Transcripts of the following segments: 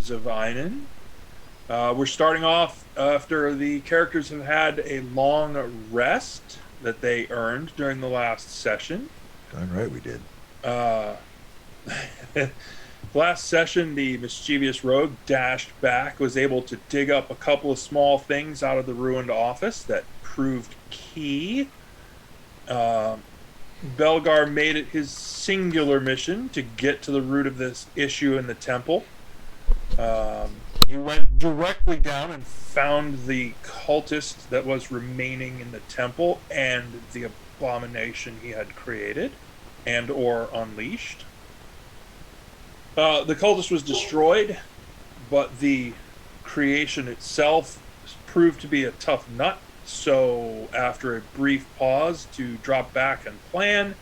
Caves of Inan. We're starting off after the characters have had a long rest that they earned during the last session. Darn right we did. Uh, Last session, the mischievous rogue dashed back, was able to dig up a couple of small things out of the ruined office that proved key. Uh, Belgar made it his singular mission to get to the root of this issue in the temple. You went directly down and found the cultist that was remaining in the temple and the abomination he had created and or unleashed. The cultist was destroyed, but the creation itself proved to be a tough nut. So, after a brief pause to drop back and plan,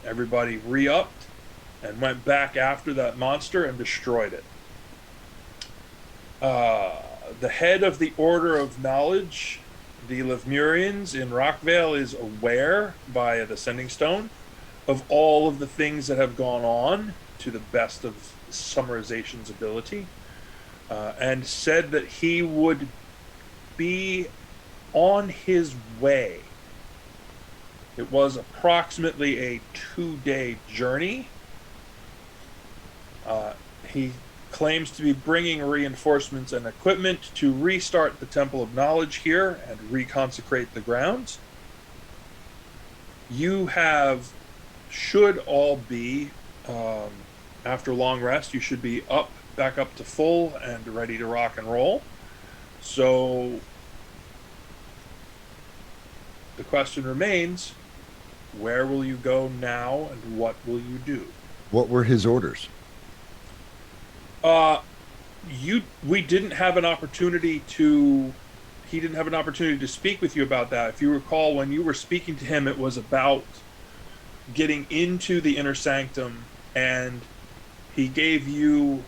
everybody re upped and went back after that monster and destroyed it. The head of the Order of Knowledge, the Lemurians in Rockvale, is aware by the Sending Stone of all of the things that have gone on to the best of Summarization's ability, and said that he would be on his way. It was approximately a 2-day journey. He claims to be bringing reinforcements and equipment to restart the Temple of Knowledge here and reconsecrate the grounds. You should all be, after long rest, you should be back up to full and ready to rock and roll. So the question remains, where will you go now and what will you do? What were his orders? We didn't have an opportunity to he didn't have an opportunity to speak with you about that. If you recall, when you were speaking to him, it was about getting into the inner sanctum, and he gave you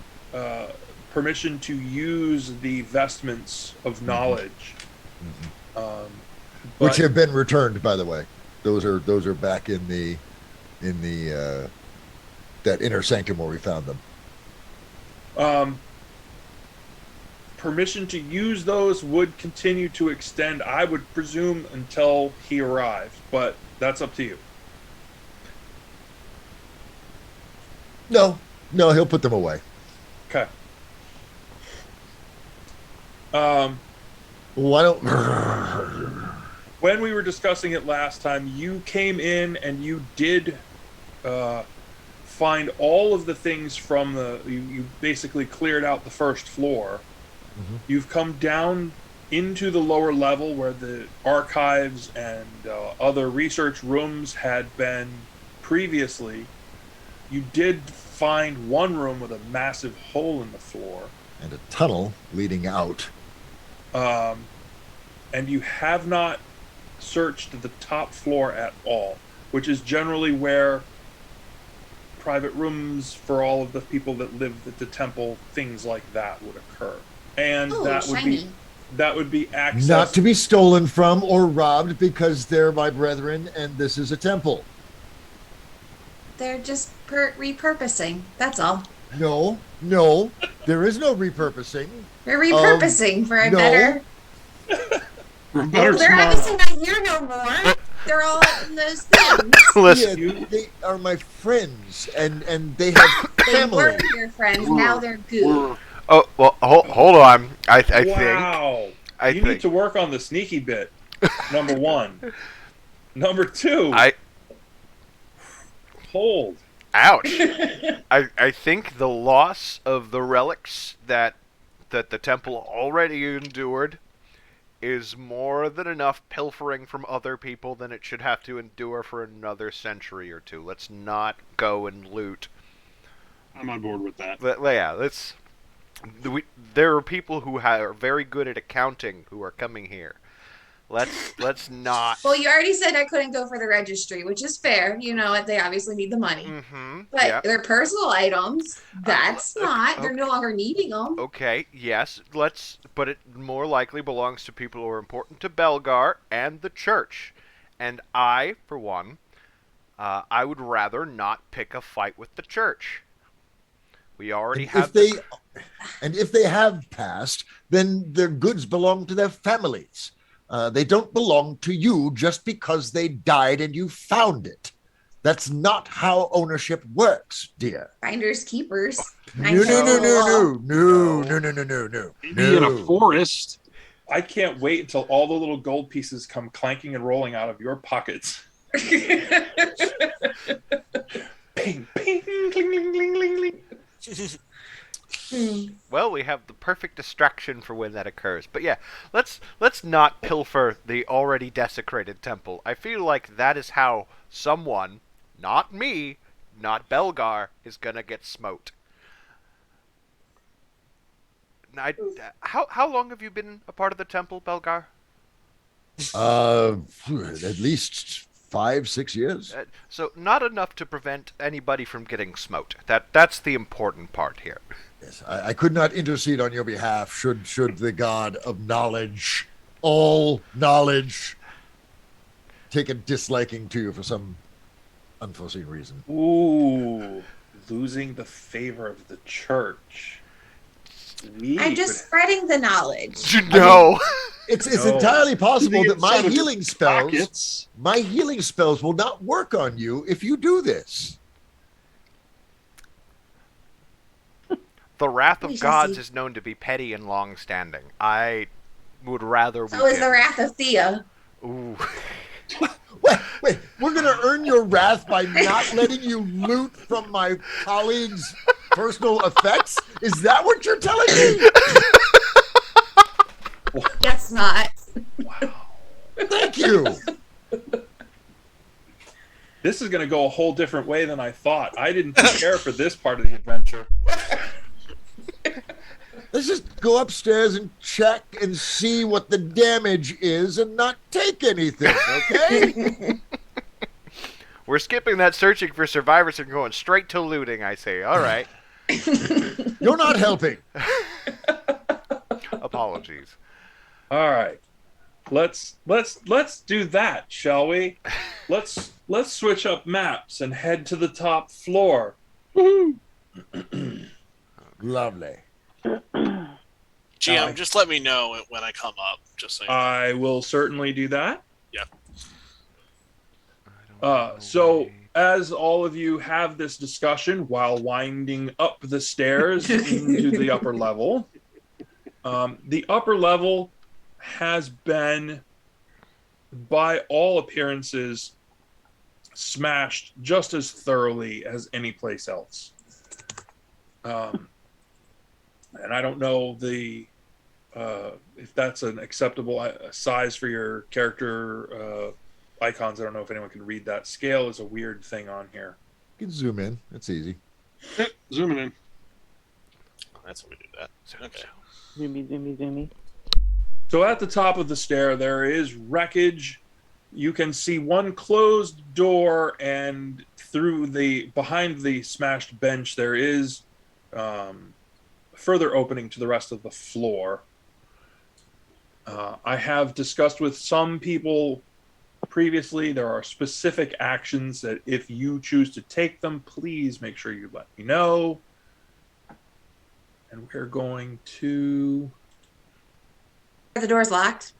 permission to use the vestments of knowledge. Which have been returned, by the way. Those are back in the that inner sanctum where we found them. Permission to use those would continue to extend, I would presume, until he arrived, but that's up to you. No, he'll put them away. Okay. Why don't? When we were discussing it last time, you came in and you did find all of the things from you basically cleared out the first floor. Mm-hmm. You've come down into the lower level where the archives and other research rooms had been previously. You did find one room with a massive hole in the floor. And a tunnel leading out. And you have not searched the top floor at all, which is generally where private rooms for all of the people that live at the temple, things like that would occur. And that would be access, not to be stolen from or robbed, because they're my brethren and this is a temple. They're just repurposing. That's all. No, there is no repurposing. They're repurposing for a better. They're smart. obviously not here no more. They're all in those things. Listen, yeah, they are my friends, and they have They family. were your friends. Now they're goo. oh well, hold on. I think. Wow. You need to work on the sneaky bit. Number one. Number two. Hold. Ouch. I think the loss of the relics that the temple already endured is more than enough pilfering from other people than it should have to endure for another century or two. Let's not go and loot. I'm on board with that. There are people who are very good at accounting who are coming here. Let's not. Well, you already said I couldn't go for the registry, which is fair. You know what? They obviously need the money. Mm-hmm. But Yep. they're personal items. That's not. They're no longer needing them. Okay, yes, but it more likely belongs to people who are important to Belgar and the church. And I, for one, I would rather not pick a fight with the church. We already And have if they have passed, then their goods belong to their families. They don't belong to you just because they died and you found it. That's not how ownership works, dear. Finders keepers. No, Nine tenths of the law. no. Maybe in a forest. I can't wait until all the little gold pieces come clanking and rolling out of your pockets. Ping, ping, cling, cling, cling, cling, cling. Well, we have the perfect distraction for when that occurs. But yeah, let's not pilfer the already desecrated temple. I feel like that is how someone, not me, not Belgar, is gonna get smote. How long have you been a part of the temple, Belgar? At least 5-6 years. So not enough to prevent anybody from getting smote. That's the important part here. Yes, I could not intercede on your behalf should the god of knowledge, all knowledge, take a disliking to you for some unforeseen reason. Ooh, losing the favor of the church. I'm just spreading the knowledge. No. It's No. entirely possible that my Inside of healing his spells pockets. will not work on you if you do this. The wrath We of shall gods see. is known to be petty and long-standing. I would rather we So is the didn't. wrath of Thea. Ooh. Wait, we're gonna earn your wrath by not letting you loot from my colleagues' personal effects? Is that what you're telling me? Guess not. Thank you. This is going to go a whole different way than I thought. I didn't prepare for this part of the adventure. Let's just go upstairs and check and see what the damage is and not take anything, okay? We're skipping that searching for survivors and going straight to looting, I say. All right. You're not helping. Apologies. All right. Let's do that, shall we? Let's switch up maps and head to the top floor. Lovely. GM, just let me know when I come up. Just so you know. I will certainly do that. Yep. So as all of you have this discussion while winding up the stairs into the upper level, the upper level has been, by all appearances, smashed just as thoroughly as any place else. And I don't know if that's an acceptable size for your character icons. I don't know if anyone can read that. Scale is a weird thing on here. You can zoom in. It's easy. Yep, zooming in. That's how we do that. Okay. Zoomy. So at the top of the stair, there is wreckage. You can see one closed door, and behind the smashed bench, there is further opening to the rest of the floor. I have discussed with some people previously, there are specific actions that if you choose to take them, please make sure you let me know. And we're going to... Are the doors locked?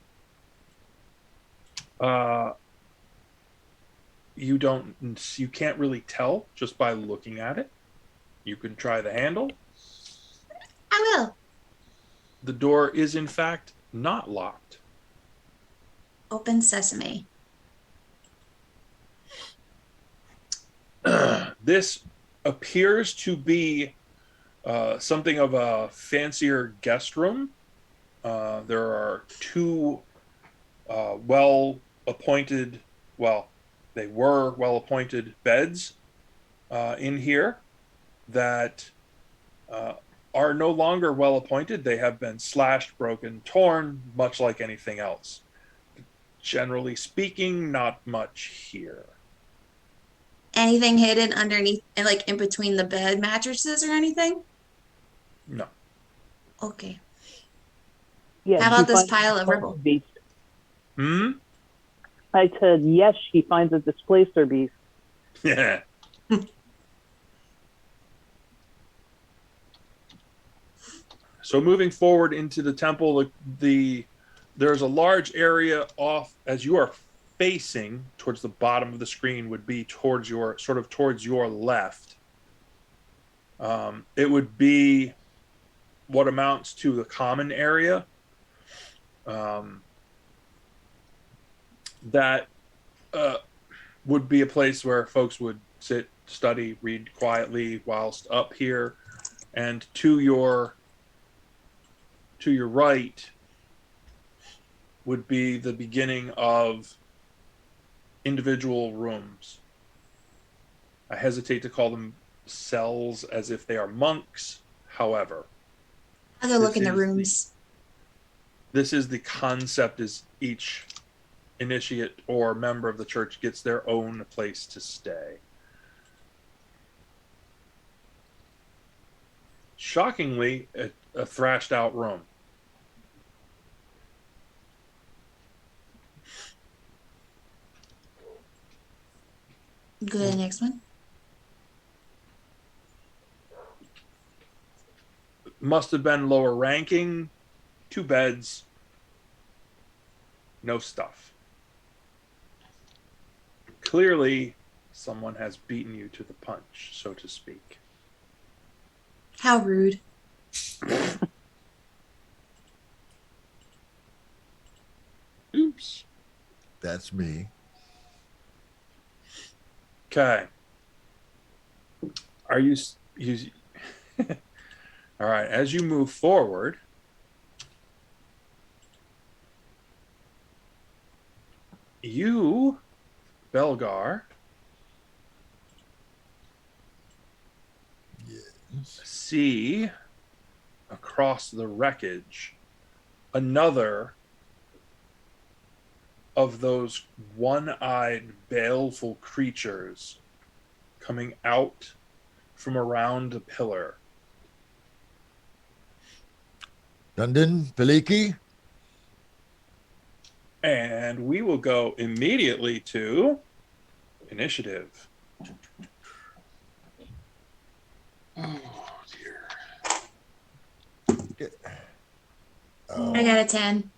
You can't really tell just by looking at it. You can try the handle. I will. The door is in fact not locked. Open sesame. This appears to be something of a fancier guest room. There are two well-appointed beds in here that are no longer well-appointed. They have been slashed, broken, torn, much like anything else. Generally speaking, not much here. Anything hidden underneath, like in between the bed mattresses or anything? No. Okay. Yeah, How she about this finds pile a of rubble? displacer beast. I said, yes, she finds a displacer beast. Yeah. So moving forward into the temple, there's a large area off as you are facing towards the bottom of the screen would be towards your left. It would be what amounts to the common area. That would be a place where folks would sit, study, read quietly whilst up here. And to your right would be the beginning of individual rooms. I hesitate to call them cells as if they are monks. However, I'll go look in the rooms. This is the concept: is each initiate or member of the church gets their own place to stay. Shockingly, a thrashed out room. Go to the next one. Must have been lower ranking. 2 beds. No stuff. Clearly, someone has beaten you to the punch, so to speak. How rude. Oops. That's me. Okay. Are you all right, as you move forward, you, Belgar, see across the wreckage another of those one-eyed, baleful creatures coming out from around the pillar. Dundon, Peliki. And we will go immediately to initiative. Oh dear. I got a 10.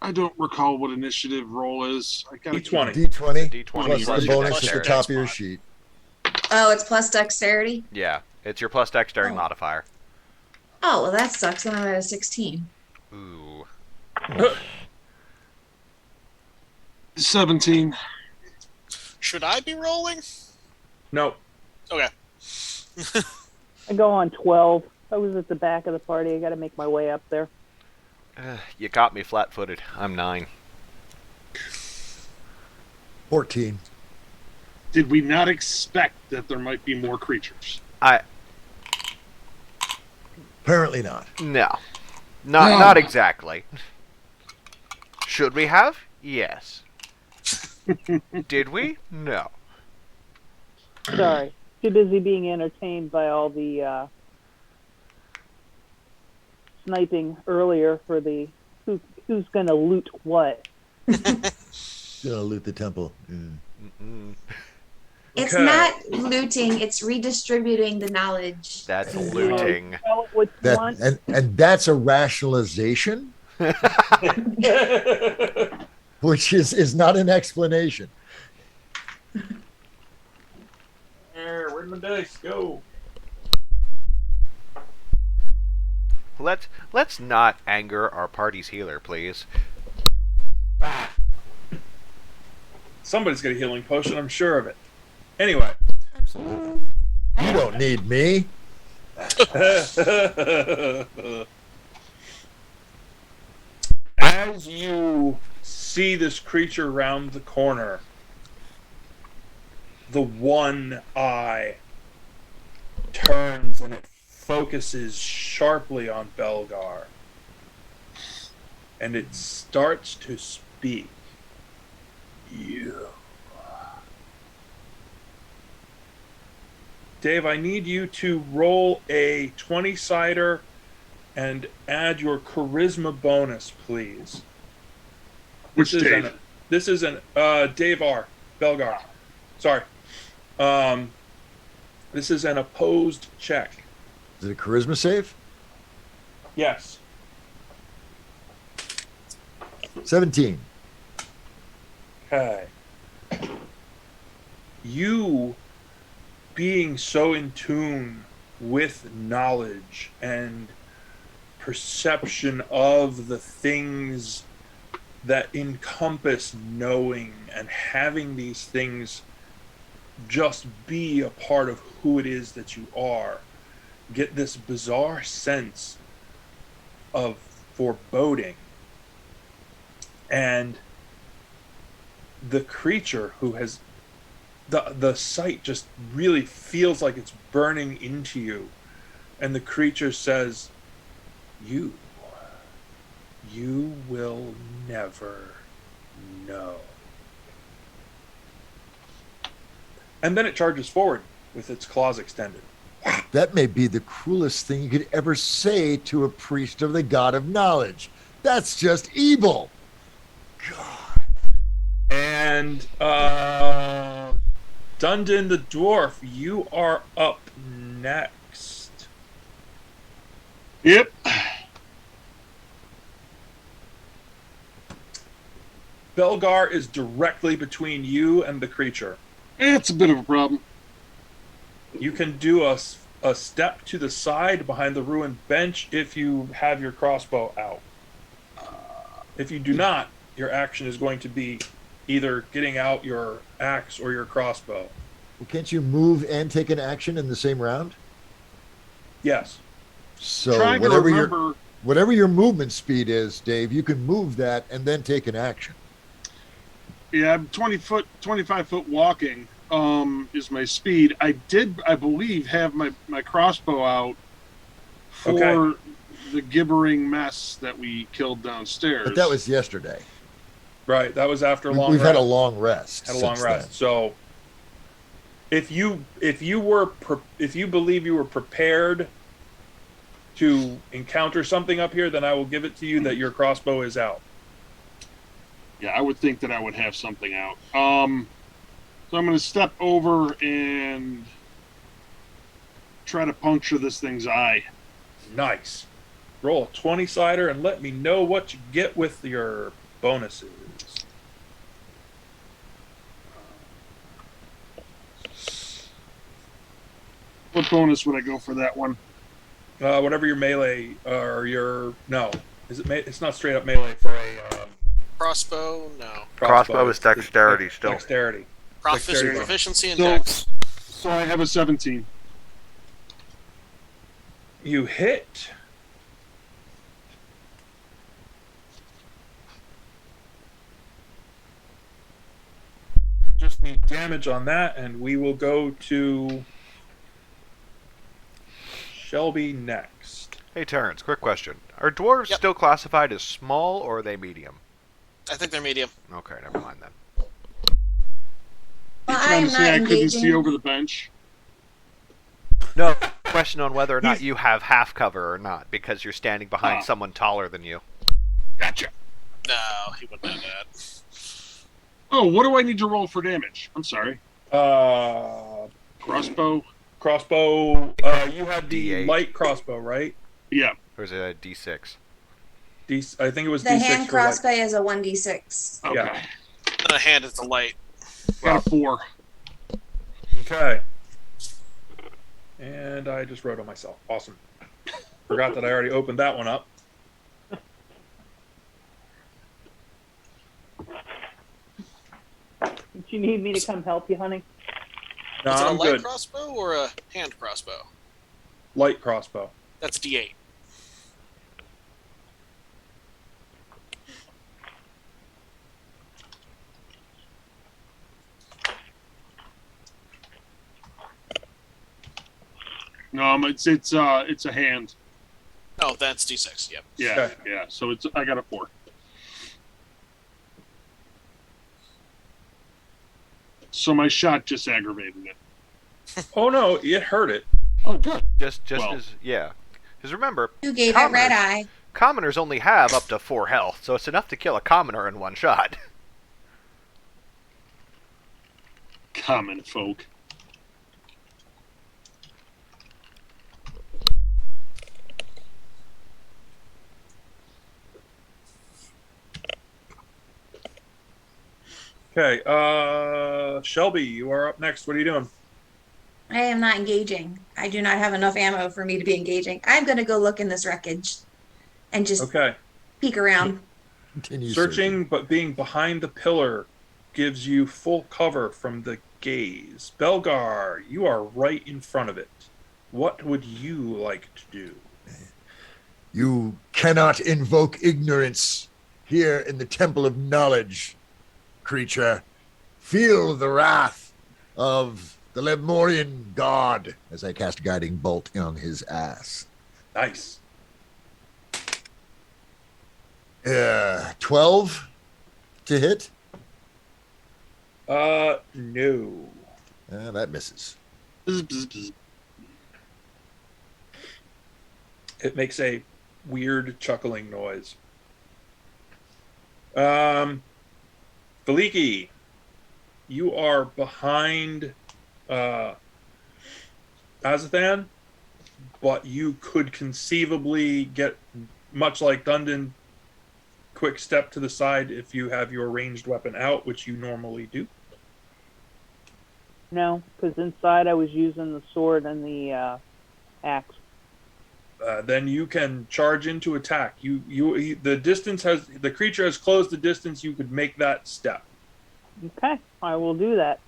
I don't recall what initiative roll is. I got D20. D20. D20 Plus plus the your bonus at the dexterity. top of your sheet. Oh, it's plus dexterity? Yeah, it's your plus dexterity Oh. modifier. Oh, well, that sucks. Then I'm at a 16. Ooh. 17. Should I be rolling? No. Okay. I go on 12. I was at the back of the party. I got to make my way up there. You caught me flat-footed. I'm 9. 14. Did we not expect that there might be more creatures? Apparently not. No. Not exactly. Should we have? Yes. Did we? No. Sorry. Too busy being entertained by all the sniping earlier for the who's going to loot what. Gonna loot the temple. Mm. Mm-mm. It's Okay. not looting, it's redistributing the knowledge. That's looting. Tell it what you That want. and that's a rationalization, which is not an explanation. Where'd my dice go? Let's not anger our party's healer, please. Somebody's got a healing potion, I'm sure of it. Anyway. You don't need me. As you see this creature round the corner, the one eye turns and it focuses sharply on Belgar. And it starts to speak. You. Dave, I need you to roll a 20-sider and add your charisma bonus, please. Which Dave? This is an Dave R. Belgar. Sorry. This is an opposed check. Is it a charisma save? Yes. 17. Okay. You being so in tune with knowledge and perception of the things that encompass knowing and having these things just be a part of who it is that you are, get this bizarre sense of foreboding. And the creature who has the sight just really feels like it's burning into you, and the creature says, you will never know. And then it charges forward with its claws extended. That may be the cruelest thing you could ever say to a priest of the god of knowledge. That's just evil. God. And Dundon the dwarf, you are up next. Yep. Belgar is directly between you and the creature. It's a bit of a problem. You can do a step to the side behind the ruined bench if you have your crossbow out. If you do not, your action is going to be either getting out your axe or your crossbow. Well, can't you move and take an action in the same round? Yes. So Trying to remember. whatever your movement speed is, Dave, you can move that and then take an action. Yeah, I'm 25 foot walking is my speed. I believe, have my crossbow out for the gibbering mess that we killed downstairs. But that was yesterday. Right. That was after a long We've rest. had a long rest. Had a long since rest. then. So if you believe you were prepared to encounter something up here, then I will give it to you that your crossbow is out. Yeah, I would think that I would have something out. So I'm going to step over and try to puncture this thing's eye. Nice. Roll a 20-sider and let me know what you get with your bonuses. What bonus would I go for that one? Whatever your melee or your is it? It's not straight up melee for a Crossbow, no. Crossbow is It's the dexterity still. Dexterity. Proficiency, Dexterity. proficiency in So- dex. So I have a 17. You hit. Just need damage on that, and we will go to Shelby next. Hey, Terrence, quick question. Are dwarves Yep. still classified as small, or are they medium? I think they're medium. Okay, never mind then. Well, I Trying am to not say I couldn't see engaging. over the bench. No, question on whether or not you have half cover or not, because you're standing behind someone taller than you. Gotcha. No, he wouldn't have that. Oh, what do I need to roll for damage? I'm sorry. Crossbow. Crossbow. You had the D8. light crossbow, right? Yeah. Or is it a D6? I think it was The D6 hand for light. crossbow is a 1d6. Okay. Yeah. And a hand is the light. Got a 4. Okay. And I just wrote on myself. Awesome. Forgot that I already opened that one up. Did you need me to come help you, honey? No, Is it a I'm light good. crossbow or a hand crossbow? Light crossbow. That's D8. No, it's a hand. Oh, that's D6. Yep. Yeah, Okay. yeah. So I got a 4. So my shot just aggravated it. Oh no, it hurt it. Oh, good. Just Well. as yeah. Because remember, You gave it red Commoners. eye. commoners only have up to 4 health, so it's enough to kill a commoner in one shot. Common folk. Okay, Shelby, you are up next. What are you doing? I am not engaging. I do not have enough ammo for me to be engaging. I'm going to go look in this wreckage and just Okay, peek around. Continue searching, but being behind the pillar gives you full cover from the gaze. Belgar, you are right in front of it. What would you like to do? You cannot invoke ignorance here in the Temple of Knowledge, creature. Feel the wrath of the Lemurian god as I cast Guiding Bolt on his ass. Nice. 12 to hit? No. That misses. Bzz, bzz, bzz. It makes a weird chuckling noise. Valiki, you are behind Azathan, but you could conceivably get, much like Dundon, quick step to the side if you have your ranged weapon out, which you normally do. No, because inside I was using the sword and the axe. Then you can charge into attack. The creature has closed the distance. You could make that step. Okay, I will do that.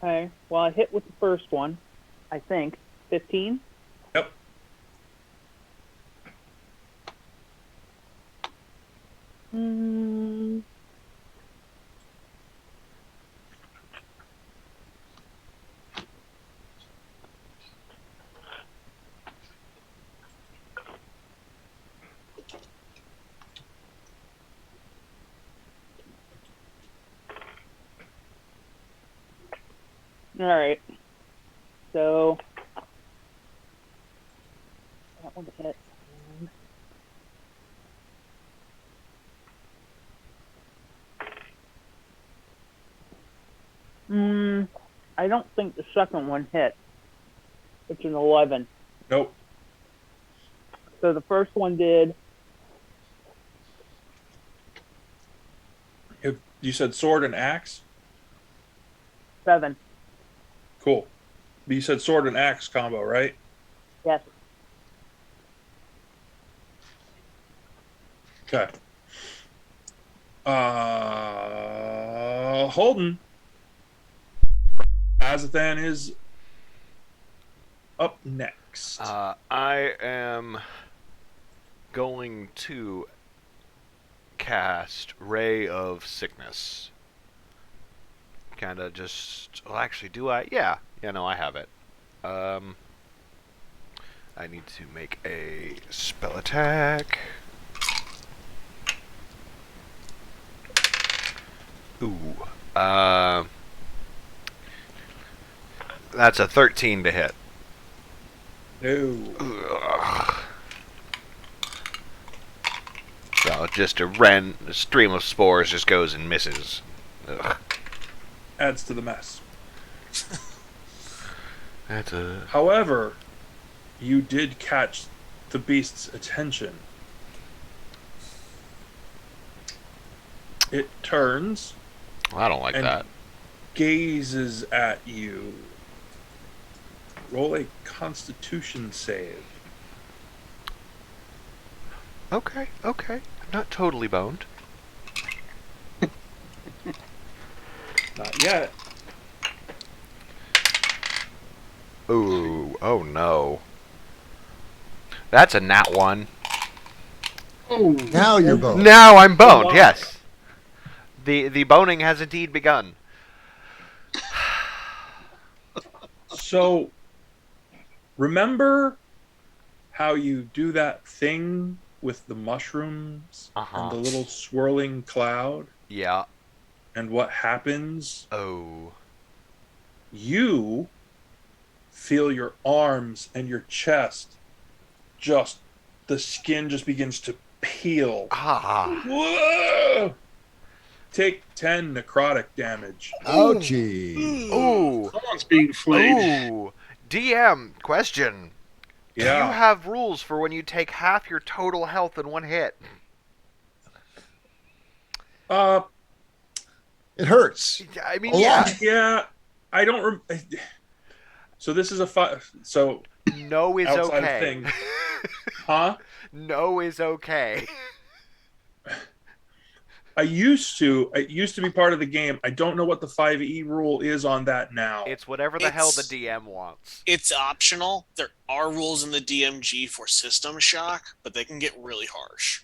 Okay, well, I hit with the first one, I think. 15? Yep. Mm. All right. So that one hit. I don't think the second one hit. It's an 11. Nope. So the first one did. You said sword and axe? 7. Cool. But you said sword and axe combo, right? Yes. Okay. Holden. Azathan is up next. I am going to cast Ray of Sickness. Kind of just. Well, actually, do I? Yeah. Yeah, no, I have it. I need to make a spell attack. Ooh. That's a 13 to hit. No. Ugh. So just a stream of spores just goes and misses. Ugh. Adds to the mess. That's a. However, you did catch the beast's attention. It turns Well, I don't like and that. gazes at you. Roll a Constitution save. Okay, okay. Not totally boned. Not yet. Ooh, oh no. That's a nat 1. Oh, Now you're both. Now I'm boned, wow. yes. The boning has indeed begun. So, remember how you do that thing with the mushrooms Uh-huh. and the little swirling cloud? Yeah. And what happens? Oh. You feel your arms and your chest the skin just begins to peel. Ah. Whoa! Take 10 necrotic damage. Ouchie. Ooh. Someone's being flayed. Ooh. DM, question. Do you Yeah. have rules for when you take half your total health in one hit? Uh, It hurts. I mean, A yeah. lot. yeah. I don't. So this is a So No is outside of okay. things, huh? No is okay. It used to be part of the game. I don't know what the 5e rule is on that now. It's whatever the hell the It's- DM wants. It's optional. There are rules in the DMG for system shock, but they can get really harsh.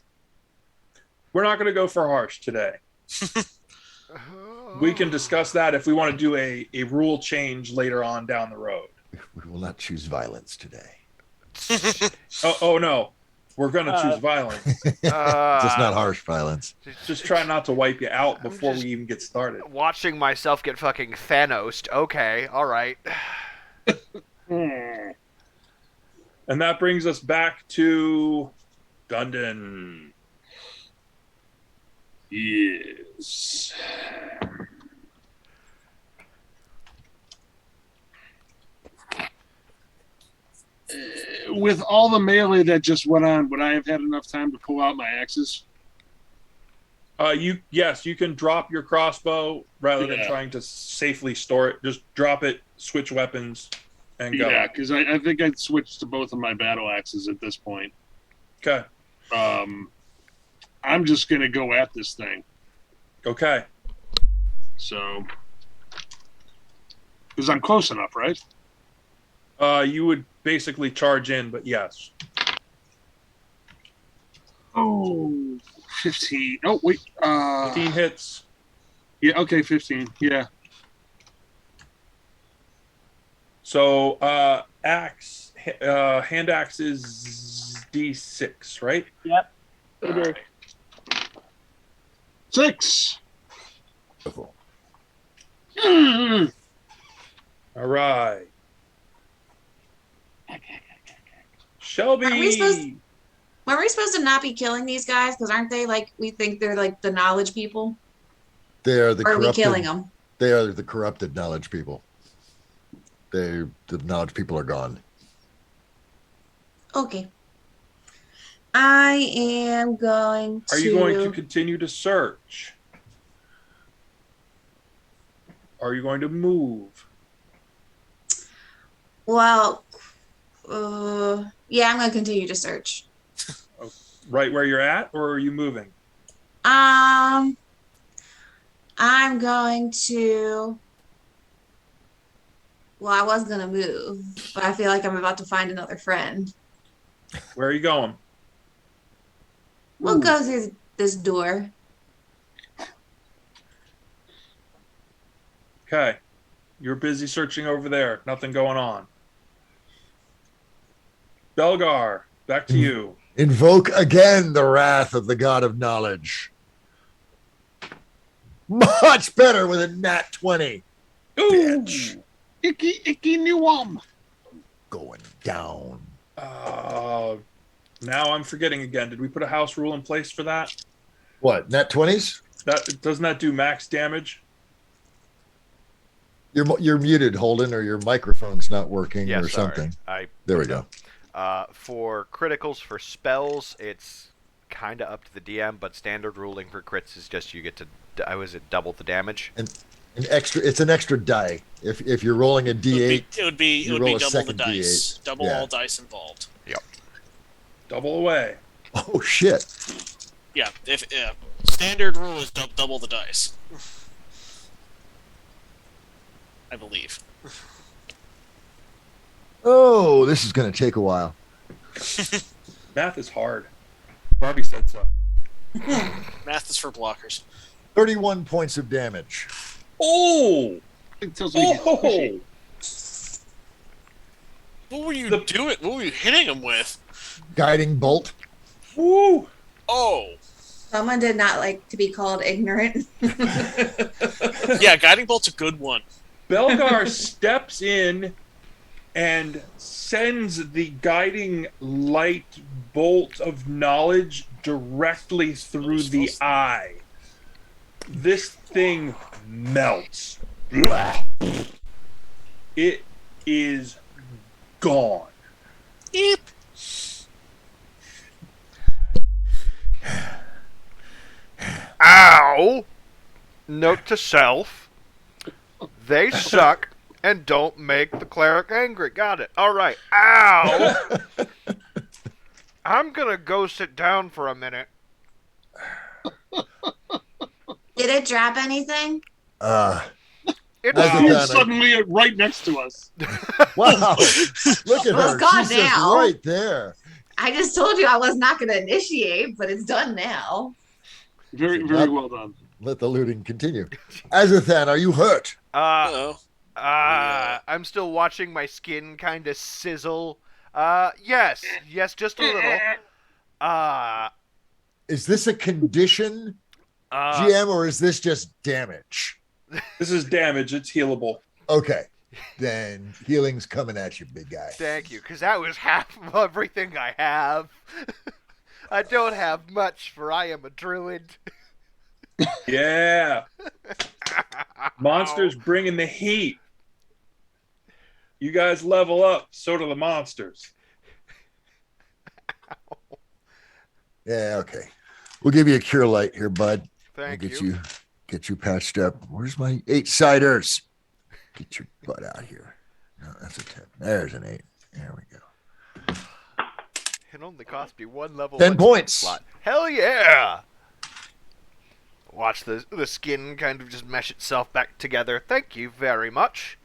We're not going to go for harsh today. We can discuss that if we want to do a rule change later on down the road. We will not choose violence today. Oh no. We're going to choose violence. Just not harsh violence. Just try not to wipe you out before just- we even get started. Watching myself get fucking Thanos'd. Okay, alright. Hmm. And that brings us back to Dundon. Yes. With all the melee that just went on, would I have had enough time to pull out my axes? You can drop your crossbow rather than Yeah. trying to safely store it. Just drop it, switch weapons, and go. Yeah, because I think I'd switch to both of my battle axes at this point. Okay. I'm just gonna go at this thing. Okay. So, because I'm close enough, right? You would basically charge in, but yes. Oh, 15. Oh, wait. 15 hits. Yeah, okay, 15. Yeah. So hand axe is D6, right? Yep. It is. 6. Beautiful. Mm. All right. Shelby. Are we supposed to not be killing these guys? Because aren't they like, we think they're like the knowledge people? They are the Or are we corrupted. killing them? They are the corrupted knowledge people. The knowledge people are gone. Okay. I am going to. Are you going to continue to search? Are you going to move? Well, yeah, I'm going to continue to search. Right where you're at, or are you moving? I'm going to. Well, I was going to move, but I feel like I'm about to find another friend. Where are you going? We'll go through this door. Okay. You're busy searching over there. Nothing going on. Belgar, back to you. Invoke again the wrath of the god of knowledge. Much better with a nat 20. Bitch. Icky new one. Going down. Now I'm forgetting again. Did we put a house rule in place for that? What, nat 20s? Doesn't that do max damage? You're muted, Holden, or your microphone's not working Yeah, or sorry. something. I There we go. For criticals for spells, it's kind of up to the DM, but standard ruling for crits is just you get to double the damage. It's an extra die. If you're rolling a D8, It would be you roll double a the second dice. D8. Double Yeah. all dice involved. Double away. oh shit. Yeah, if standard rule is double the dice. I believe. Oh, this is going to take a while. Math is hard. Barbie said so. Math is for blockers. 31 points of damage. Oh! It tells me he's pushy. What were you The- doing? What were you hitting him with? Guiding bolt. Woo! Oh, Someone did not like to be called ignorant. Yeah, guiding bolt's a good one. Belgar steps in and sends the guiding light bolt of knowledge directly through the eye. This thing melts. It is gone. Eep. Ow! Note to self: they suck and don't make the cleric angry. Got it. All right. Ow! I'm gonna go sit down for a minute. Did it drop anything? It's As a She's Donna. suddenly right next to us. Wow. Look at Well, her. it's gone She's just now. right there. I just told you I was not going to initiate, but it's done now. Very, very well done. Let the looting continue. Azathan, are you hurt? Uh-oh. I'm still watching my skin kind of sizzle. Yes, just a little. Is this a condition, Uh, GM, or is this just damage? This is damage. It's healable. Okay. Then healing's coming at you, big guy. Thank you, because that was half of everything I have. I don't have much, for I am a druid. Yeah. Monsters bringing the heat. You guys level up, so do the monsters. Yeah, okay. We'll give you a cure light here, bud. Thank We'll you. get you patched up. Where's my 8-siders? Get your butt out here. No, that's a 10. There's an 8. There we go. It only cost me 1 level. 10 1 points. Slot. Hell yeah! Watch the skin kind of just mesh itself back together. Thank you very much.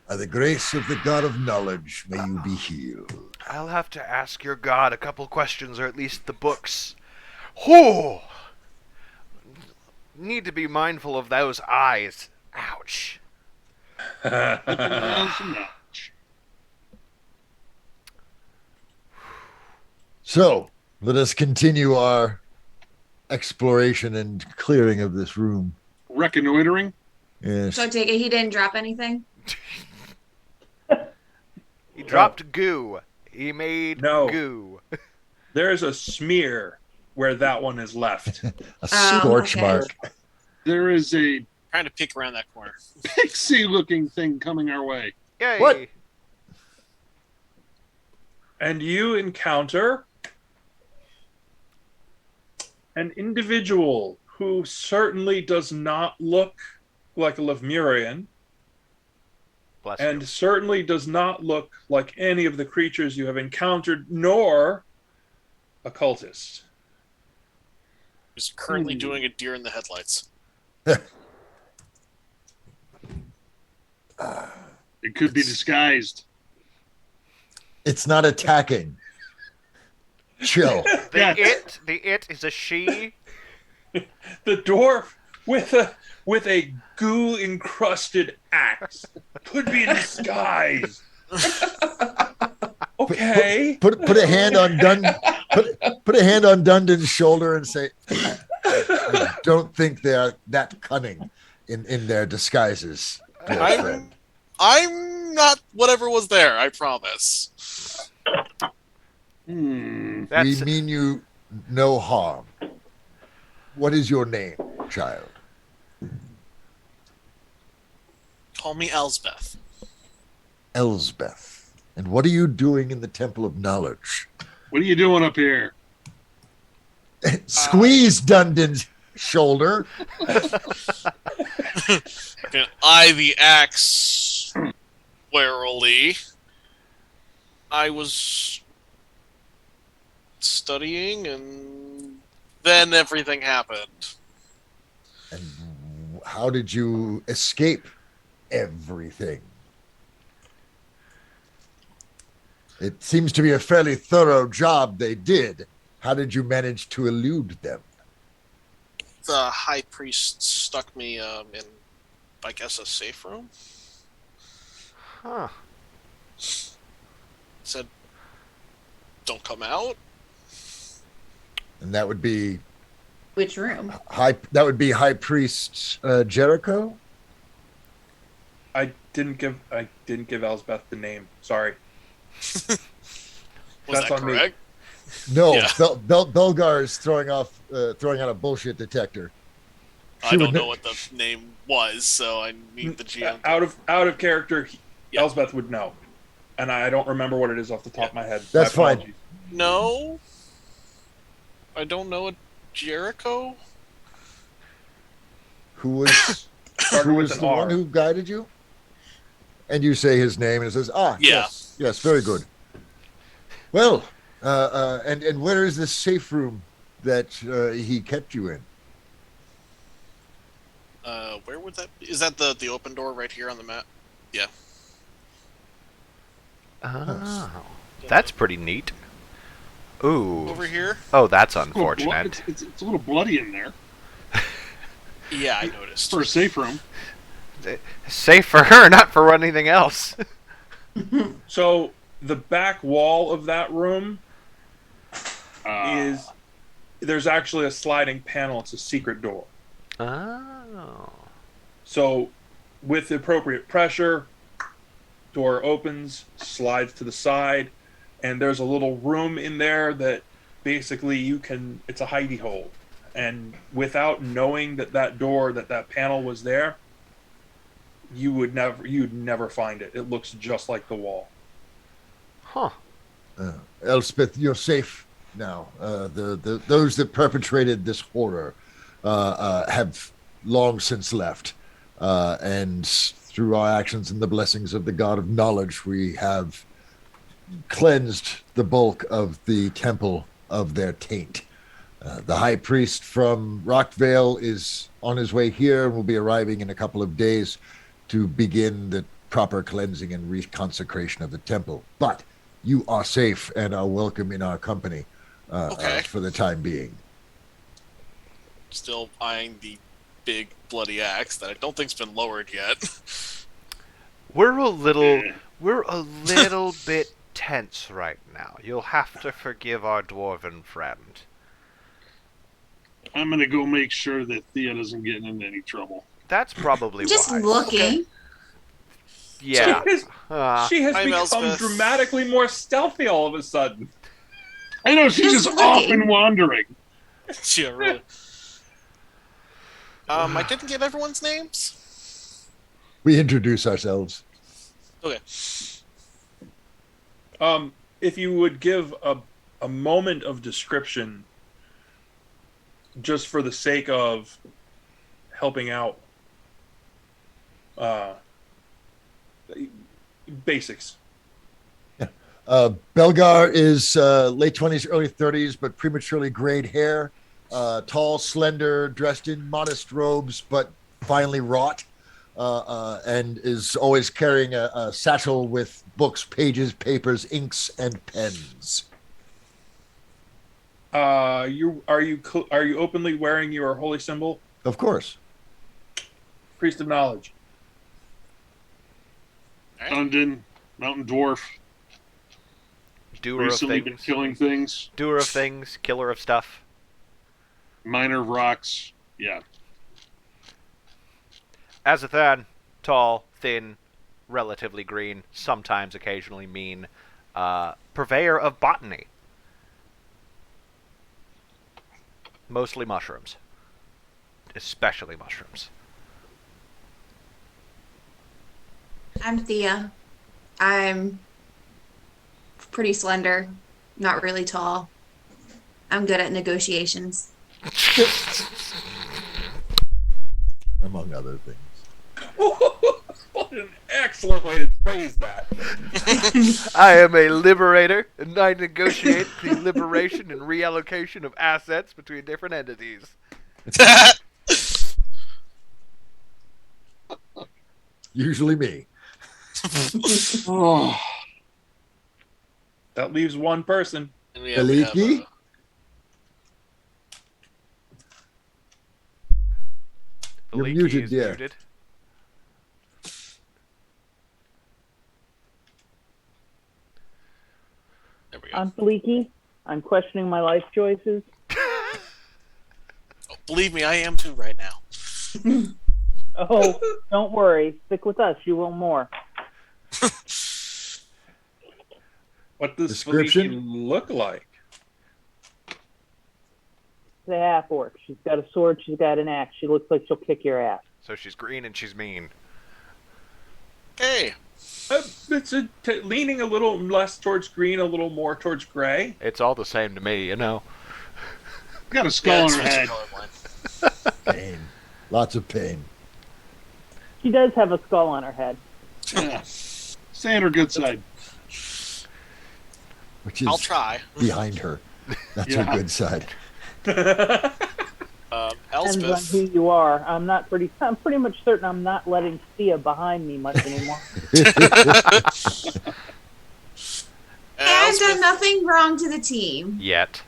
By the grace of the God of knowledge, may you be healed. I'll have to ask your god a couple questions, or at least the books. Whew! Need to be mindful of those eyes. Ouch. So, let us continue our exploration and clearing of this room. Reconnoitering. Yes. So I take it he didn't drop anything? He dropped goo. He made No. goo. There's a smear where that one is left. A scorch okay. mark. There is a Trying to peek around that corner. pixie-looking thing coming our way. Yay! What? And you encounter an individual who certainly does not look like a Lemurian, Bless and you. certainly does not look like any of the creatures you have encountered, nor a cultist. Who's currently doing a deer in the headlights. It could be disguised. It's not attacking. Chill. Yeah. The it is a she. The dwarf with a goo encrusted axe could be in disguise. Okay. Put a hand on put a hand on Dundon's shoulder and say, I don't think they're that cunning in their disguises, dear friend. I'm not whatever was there, I promise. That's We mean you no harm. What is your name, child? Call me Elsbeth. Elsbeth. And what are you doing in the Temple of Knowledge? What are you doing up here? Squeeze Dundon's shoulder. Can I, the axe, warily. I was studying, and then everything happened. And how did you escape everything? It seems to be a fairly thorough job they did. How did you manage to elude them? The high priest stuck me in, I guess, a safe room. huh. Said, "Don't come out." And that would be Which room? That would be High Priest Jericho. I didn't give Elsbeth the name. Sorry. Was That's that on me. correct? No, Yeah. Belgar is throwing out a bullshit detector. I don't know what the name was, so I need the GM. Out of character, Yeah. Elsbeth would know, and I don't remember what it is off the top of my head. That's My fine. apologies. No, I don't know a Jericho. Who was Started with an the R. one who guided you? And you say his name, and it says, Yeah. yes, very good. Well, and where is this safe room that he kept you in? Where would that be? Is that the open door right here on the map? Yeah. Oh, that's pretty neat. Ooh. Over here? Oh, that's It's a little unfortunate. It's a little bloody in there Yeah, I noticed. for a safe room. Safe for her, not for anything else. So the back wall of that room Uh, there's actually a sliding panel. It's a secret door. Oh. So with the appropriate pressure, door opens, slides to the side, and there's a little room in there that basically it's a hidey hole. And without knowing that door, that panel was there, you'd never find it. It looks just like the wall. Huh. Elspeth, you're safe now. Those that perpetrated this horror have long since left. And through our actions and the blessings of the God of Knowledge, we have cleansed the bulk of the temple of their taint. The high priest from Rockvale is on his way here and will be arriving in a couple of days to begin the proper cleansing and reconsecration of the temple. But you are safe and are welcome in our company for the time being. Still eyeing the big bloody axe that I don't think's been lowered yet. We're a little bit tense right now. You'll have to forgive our dwarven friend. I'm gonna go make sure that Thea doesn't get into any trouble. That's probably Just wise. looking. Yeah. She has I'm become Elspeth. dramatically more stealthy all of a sudden. I know she's Just just off looking. and wandering. Yeah, really. I didn't get everyone's names. We introduce ourselves. Okay. If you would give a moment of description, just for the sake of helping out, basics. Belgar is late 20s, early 30s, but prematurely grayed hair. Tall, slender, dressed in modest robes, but finely wrought, and is always carrying a satchel with books, pages, papers, inks, and pens. Are you openly wearing your holy symbol, Of course. priest of knowledge? Dundon, mountain dwarf, Doer of recently been things. killing things. Doer of things. Killer of stuff. Miner of rocks. Yeah. Azathan, tall, thin, relatively green, sometimes occasionally mean. Purveyor of botany. Mostly mushrooms. Especially mushrooms. I'm Thea. I'm pretty slender, not really tall. I'm good at negotiations. Among other things. What an excellent way to phrase that. I am a liberator, and I negotiate the liberation and reallocation of assets between different entities. Usually me. Oh, That leaves one person. And we have Eliki? You're Veliki muted, is yeah. muted. There we go. I'm Bleaky. I'm questioning my life choices. Believe me, I am too right now. Oh, don't worry. Stick with us. You will more. What does Description? Felipe look like? The half orc. She's got a sword. She's got an axe. She looks like she'll kick your ass. So she's green and she's mean. Hey, It's leaning a little less towards green, a little more towards gray. It's all the same to me, you know. Got a skull it's on her Mr. head. Colorblind. Pain. Lots of pain. She does have a skull on her head. Yeah. Stay on her good side. Which is I'll try. behind her. That's Yeah. her good side. Depends on Elspeth. who you are. I'm pretty much certain I'm not letting Thea behind me much anymore. I've done Elspeth, nothing wrong to the team. Yet.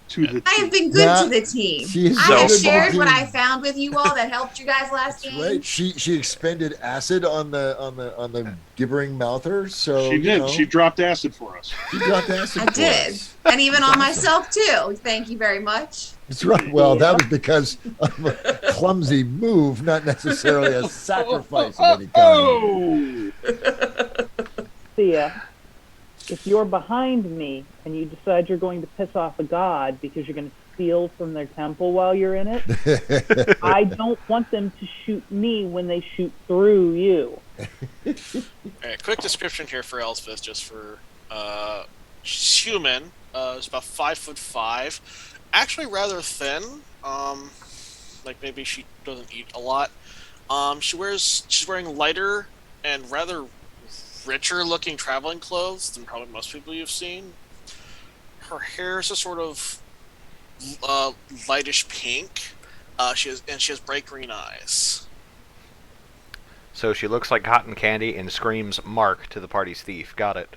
To the I have teeth. been good Nah, to the team. she is I have good to the shared what team. I found with you all that helped you guys last That's game. right. She expended acid on the gibbering mouther, so She you did. know, She dropped acid for us. she dropped acid. I for did. us. And even That's on awesome. myself too. Thank you very much. That's right. Well, that Yeah. was because of a clumsy move, not necessarily a sacrifice of any kind. Oh! Thea, if you're behind me and you decide you're going to piss off a god because you're going to steal from their temple while you're in it, I don't want them to shoot me when they shoot through you. Alright, quick description here for Elspeth, just for she's human. Is about 5'5", actually rather thin. Like maybe she doesn't eat a lot. She's wearing lighter and rather richer looking traveling clothes than probably most people you've seen. Her hair is a sort of lightish pink. She has bright green eyes. So she looks like cotton candy and screams "Mark" to the party's thief. Got it.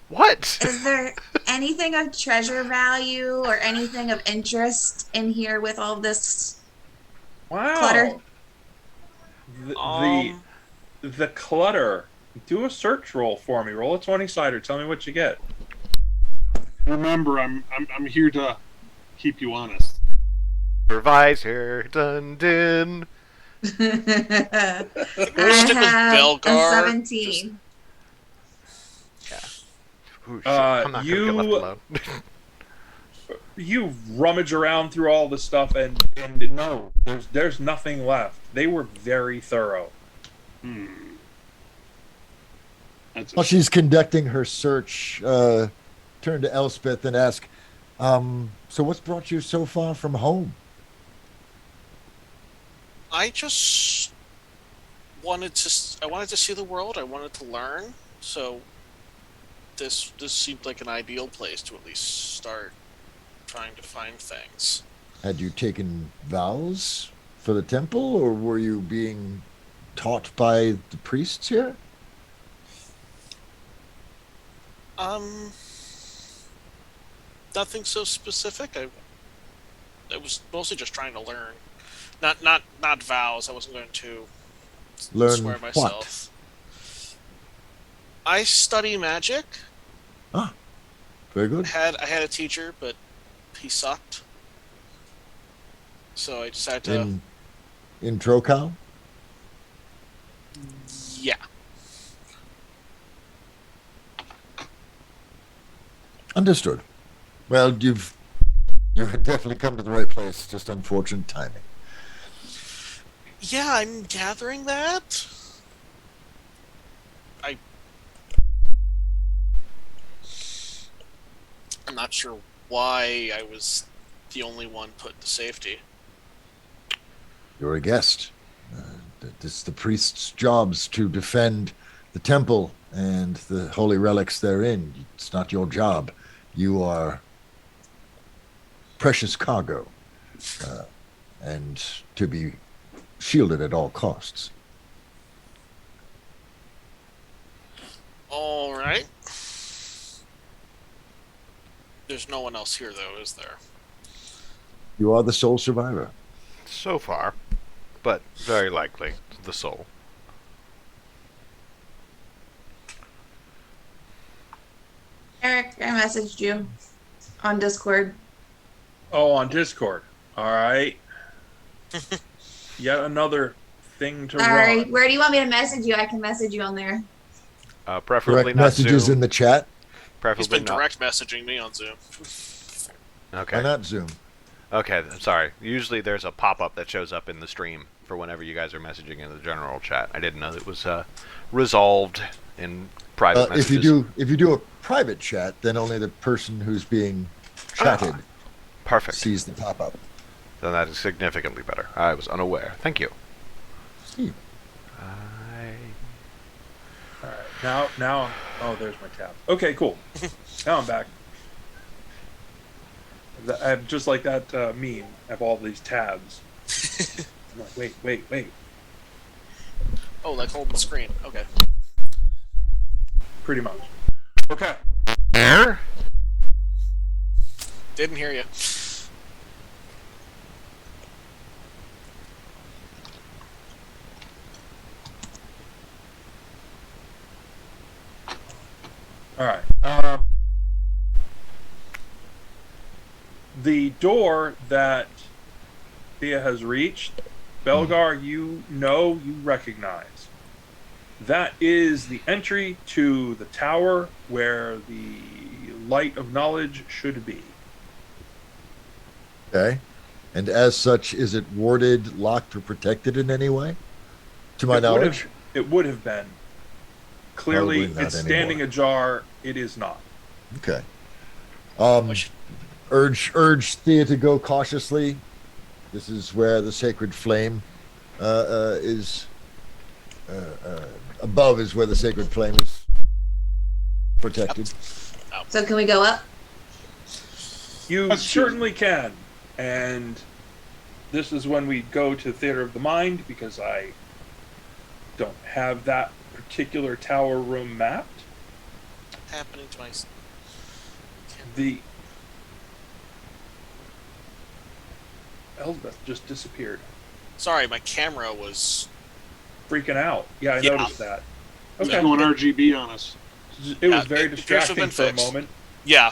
What? Is there anything of treasure value or anything of interest in here with all this Wow. clutter? The clutter. Do a search roll for me. Roll a 20-sider. Tell me what you get. Remember, I'm here to keep you honest. Supervisor Dundon. I We'll stick with have a Belgar. 17. Ooh, shit. I'm not gonna get left you- alone. You rummage around through all the stuff, and no, there's nothing left. They were very thorough. That's While she's conducting her search, turn to Elspeth and ask, so what's brought you so far from home? I just wanted to see the world. I wanted to learn. So this seemed like an ideal place to at least start trying to find things. Had you taken vows for the temple, or were you being taught by the priests here? Nothing so specific. I was mostly just trying to learn. Not vows. I wasn't going to Learn swear what? myself. I study magic. Very good. I had a teacher, but he sucked. So I decided to In Trokal? yeah. Understood. Well, you've definitely come to the right place. Just unfortunate timing. Yeah, I'm gathering that. I'm not sure why I was the only one put to safety. You're a guest. It's the priest's jobs to defend the temple and the holy relics therein. It's not your job. You are precious cargo, and to be shielded at all costs. All right. There's no one else here, though, is there? You are the sole survivor. So far, but very likely the soul. Eric, I messaged you on Discord. Oh, on Discord. All right. Yet another thing to Sorry. run. Where do you want me to message you? I can message you on there. Preferably Direct not messages Zoom. in the chat. He's Preferably been not. direct messaging me on Zoom. Why Okay. not Zoom? Okay, I'm sorry. Usually there's a pop-up that shows up in the stream for whenever you guys are messaging in the general chat. I didn't know it was resolved in private messages. If you do a private chat, then only the person who's being chatted Perfect. sees the pop-up. Then that is significantly better. I was unaware. Thank you. See. All right. Now. Oh, there's my tab. Okay, cool. Now I'm back. I have just like that meme. I have all these tabs. I'm like, wait. Oh, like holding the screen. Okay. Pretty much. Okay. Didn't hear you. All right. The door that Thea has reached, Belgar, you recognize. That is the entry to the tower where the light of knowledge should be. Okay. And as such, is it warded, locked, or protected in any way? To my knowledge? It would have been. Clearly, Probably not it's standing anymore. ajar. It is not. Okay. Urge Thea to go cautiously. This is where the sacred flame is. Above is where the sacred flame is protected. So can we go up? You That's certainly can. And this is when we go to Theater of the Mind, because I don't have that particular tower room mapped. Happening to my. The Elsbeth just disappeared. Sorry, my camera was. Freaking out. Yeah, I Yeah. noticed that. It's Okay. going RGB on us. It was Yeah, very it appears to have distracting been for a fixed. moment. Yeah.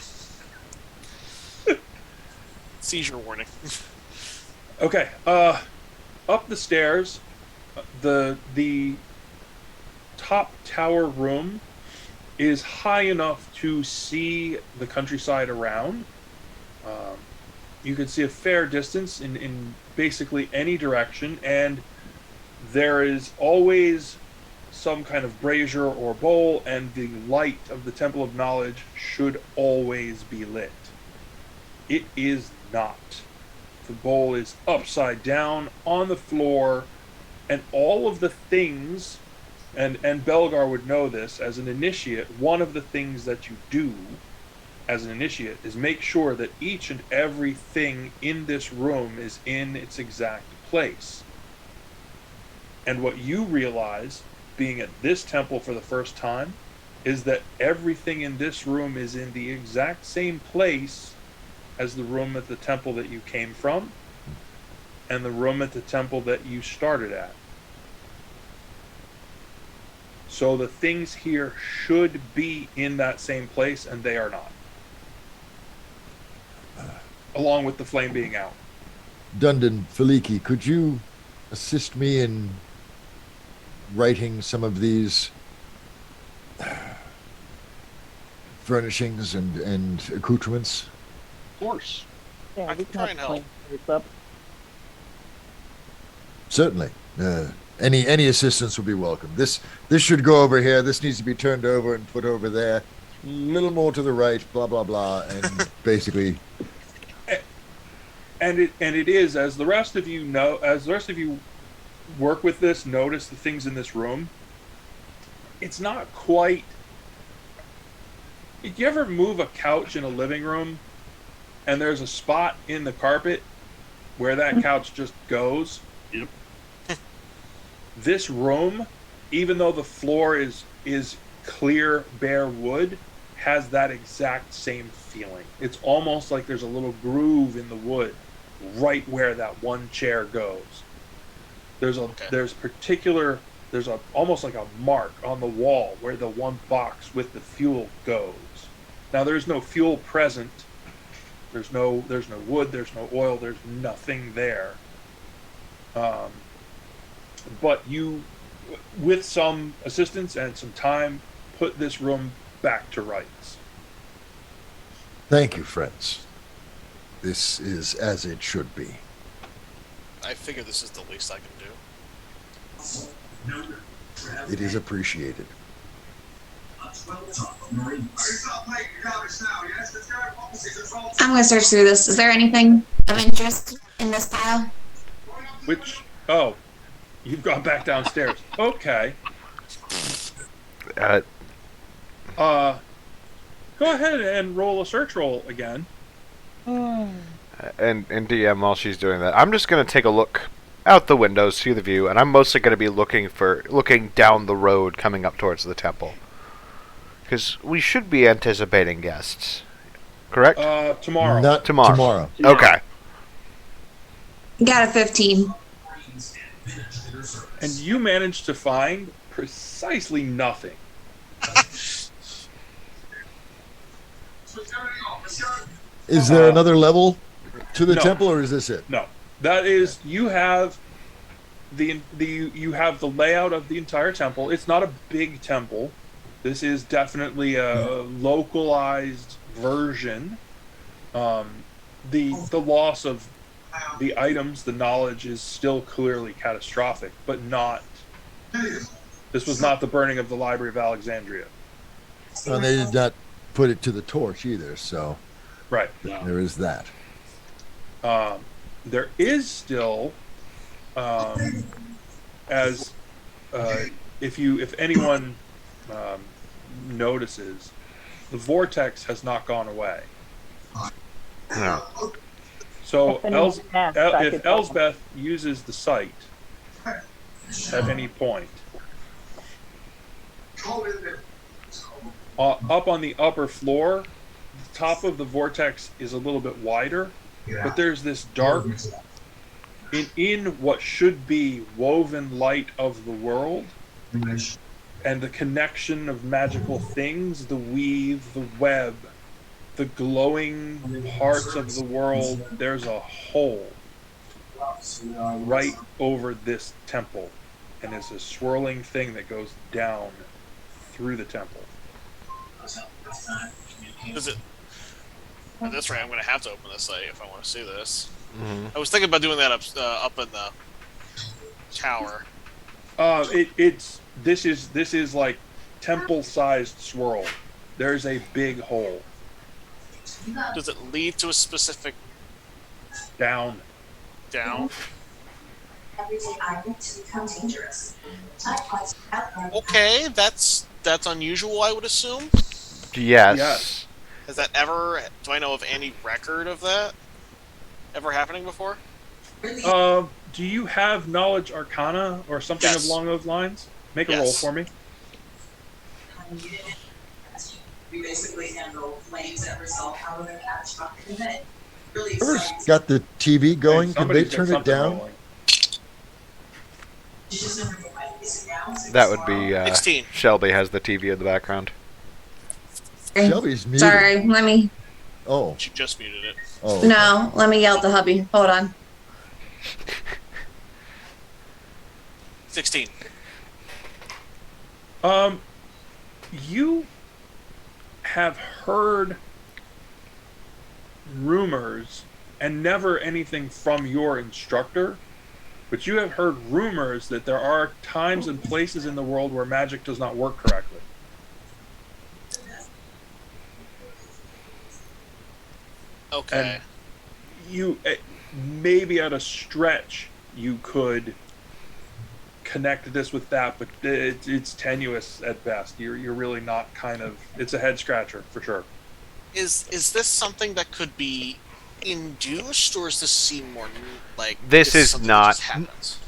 Seizure warning. Okay. Up the stairs, the top tower room is high enough to see the countryside around. You can see a fair distance in basically any direction, and there is always some kind of brazier or bowl, and the light of the Temple of Knowledge should always be lit. It is not. The bowl is upside down on the floor, and all of the things, and Belgar would know this as an initiate, one of the things that you do as an initiate is make sure that each and every thing in this room is in its exact place. And what you realize, being at this temple for the first time, is that everything in this room is in the exact same place as the room at the temple that you came from and the room at the temple that you started at. So the things here should be in that same place, and they are not. Along with the flame being out. Dundon, Feliki, could you assist me in writing some of these furnishings and accoutrements? Of course. Yeah, I we can can try have and help. plane this up. Certainly. Any assistance would be welcome. This should go over here. This needs to be turned over and put over there. A little more to the right. Blah blah blah. And basically, And it is, as the rest of you know, as the rest of you work with this, notice the things in this room. It's not quite. Did you ever move a couch in a living room, and there's a spot in the carpet where that couch just goes? Yep. This room, even though the floor is clear, bare wood, has that exact same feeling. It's almost like there's a little groove in the wood right where that one chair goes. There's almost like a mark on the wall where the one box with the fuel goes. Now there's no fuel present. There's no wood. There's no oil. There's nothing there. But you, with some assistance and some time, put this room back to rights. Thank you, friends. This is as it should be. I figure this is the least I can do. It is appreciated. I'm gonna search through this. Is there anything of interest in this pile? Which, oh, you've gone back downstairs. Okay. Uh, Go ahead and roll a search roll again. and DM, while she's doing that, I'm just gonna take a look out the window, see the view, and I'm mostly gonna be looking down the road coming up towards the temple, because we should be anticipating guests. Correct? Tomorrow. Not tomorrow. Okay. Got a 15. And you managed to find precisely nothing. Is there another level to the no. temple, or is this it? No, that is, you have you have the layout of the entire temple. It's not a big temple. This is definitely a localized version. The loss of the items, the knowledge is still clearly catastrophic, but not. This was not the burning of the Library of Alexandria. And they did not put it to the torch either, so Right. there is that. There is still, if anyone notices, the vortex has not gone away. No. So If anyone asks, I if could tell them. Elsbeth uses the site at any point, up on the upper floor, the top of the vortex is a little bit wider, but there's this dark, in what should be woven light of the world, and the connection of magical things, the weave, the web, the glowing parts of the world. There's a hole right over this temple, and it's a swirling thing that goes down through the temple. Is it? At this rate, I'm going to have to open this site if I want to see this. Mm-hmm. I was thinking about doing that up in the tower. This is like temple-sized swirl. There's a big hole Does it lead to a specific down. down? Everyday item to become dangerous. Likewise, outbound Okay, that's unusual, I would assume. Yes. Yes. Has that ever? Do I know of any record of that ever happening before? Do you have knowledge arcana or something Yes. along those lines? Make a roll Yes. for me. we basically handle flames that result out of a catastrophic event. Really Whoever's exciting. got the TV going, can they Somebody's got turn it something down? rolling. You just never know why. Is it now? Is it That would tomorrow? be 16. Shelby has the TV in the background. Shelby's muted. Sorry, let me. Oh, She just muted it. oh. No, let me yell at the hubby. Hold on. 16. You have heard rumors and never anything from your instructor, but you have heard rumors that there are times and places in the world where magic does not work correctly. Okay. You maybe at a stretch you could connect this with that, but it's tenuous at best. You're really not kind of. It's a head scratcher for sure. Is this something that could be induced, or does this seem more like This is something that not- just happens?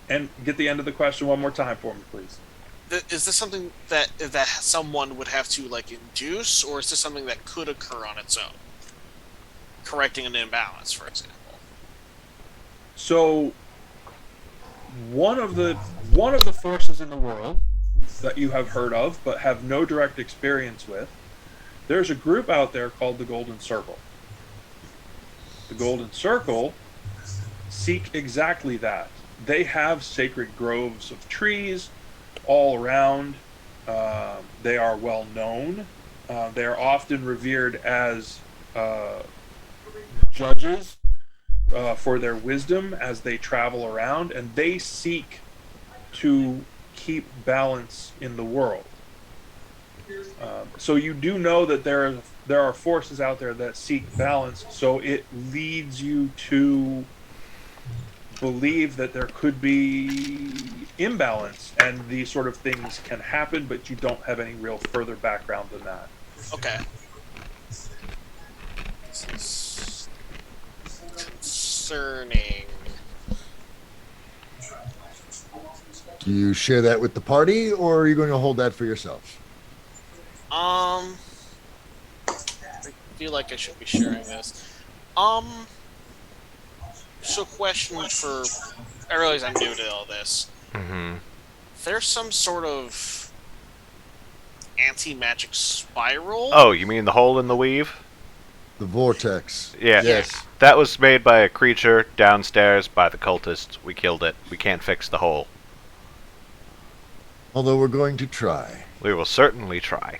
And get the end of the question one more time for me, please. Is this something that someone would have to like induce, or is this something that could occur on its own, correcting an imbalance, for example? So one of the forces in the world that you have heard of but have no direct experience with. There's a group out there called the Golden Circle. The Golden Circle seek exactly that. They have sacred groves of trees all around. They are well known. They are often revered as judges for their wisdom as they travel around, and they seek to keep balance in the world. So you do know that there are forces out there that seek balance, so it leads you to believe that there could be imbalance and these sort of things can happen, but you don't have any real further background than that. Okay. This is concerning. Do you share that with the party, or are you going to hold that for yourself? I feel like I should be sharing this. So question for... I realize I'm new to all this. Mm-hmm. There's some sort of anti-magic spiral? Oh, you mean the hole in the weave? The vortex. Yeah. Yes. That was made by a creature downstairs by the cultists. We killed it. We can't fix the hole. Although we're going to try. We will certainly try.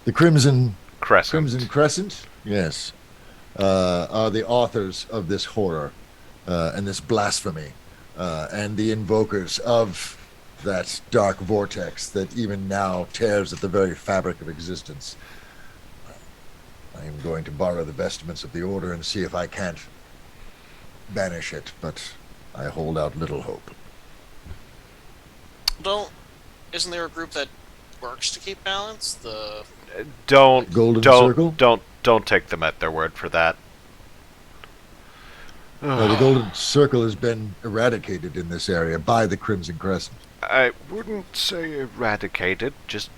The Crimson Crescent. Crescent, yes, are the authors of this horror and this blasphemy, and the invokers of that dark vortex that even now tears at the very fabric of existence. I am going to borrow the vestments of the Order and see if I can't banish it, but I hold out little hope. Isn't there a group that works to keep balance? Don't Circle? Don't take them at their word for that. The Golden Circle has been eradicated in this area by the Crimson Crescent. I wouldn't say eradicated, just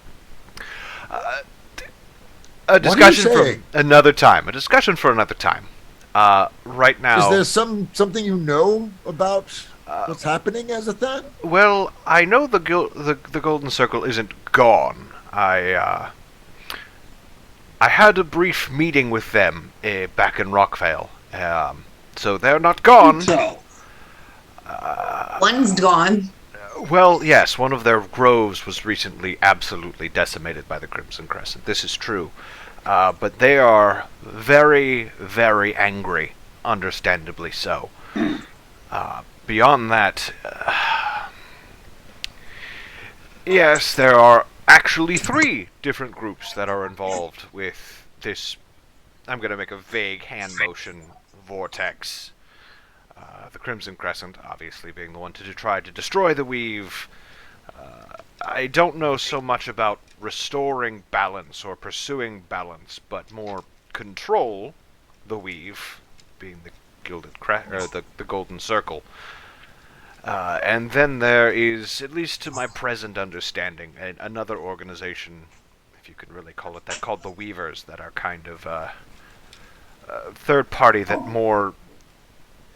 a discussion for another time. A discussion for another time. Right now, is there something you know about what's happening as a thing? Well, I know the Golden Circle isn't gone. I had a brief meeting with them back in Rockvale. So they're not gone. One's gone. Well, yes, one of their groves was recently absolutely decimated by the Crimson Crescent. This is true. But they are very, very angry, understandably so. Beyond that, yes, there are actually 3 different groups that are involved with this. I'm going to make a vague hand motion vortex. The Crimson Crescent, obviously, being the one to try to destroy the weave. I don't know so much about restoring balance or pursuing balance, but more control the weave, being the the Golden Circle. And then there is, at least to my present understanding, another organization, if you could really call it that, called the Weavers, that are kind of third party that more...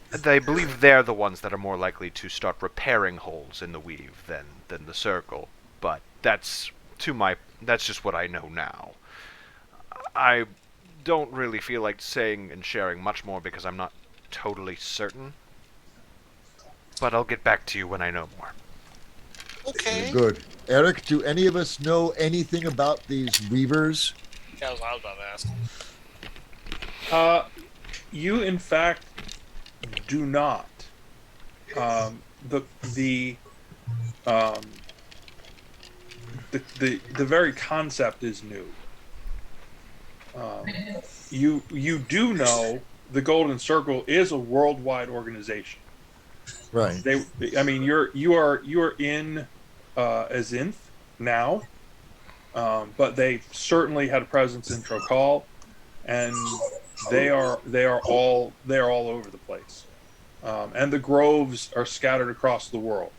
They believe they're the ones that are more likely to start repairing holes in the weave than the Circle. But that's just what I know now. I don't really feel like saying and sharing much more because I'm not totally certain. But I'll get back to you when I know more. Okay. Good. Eric, do any of us know anything about these Weavers? Yeah, that's what I was about to ask. You, in fact, do not. The very concept is new. You do know the Golden Circle is a worldwide organization. Right. You are in Azinth now, but they certainly had a presence in Trokal, and they are all over the place, and the groves are scattered across the world.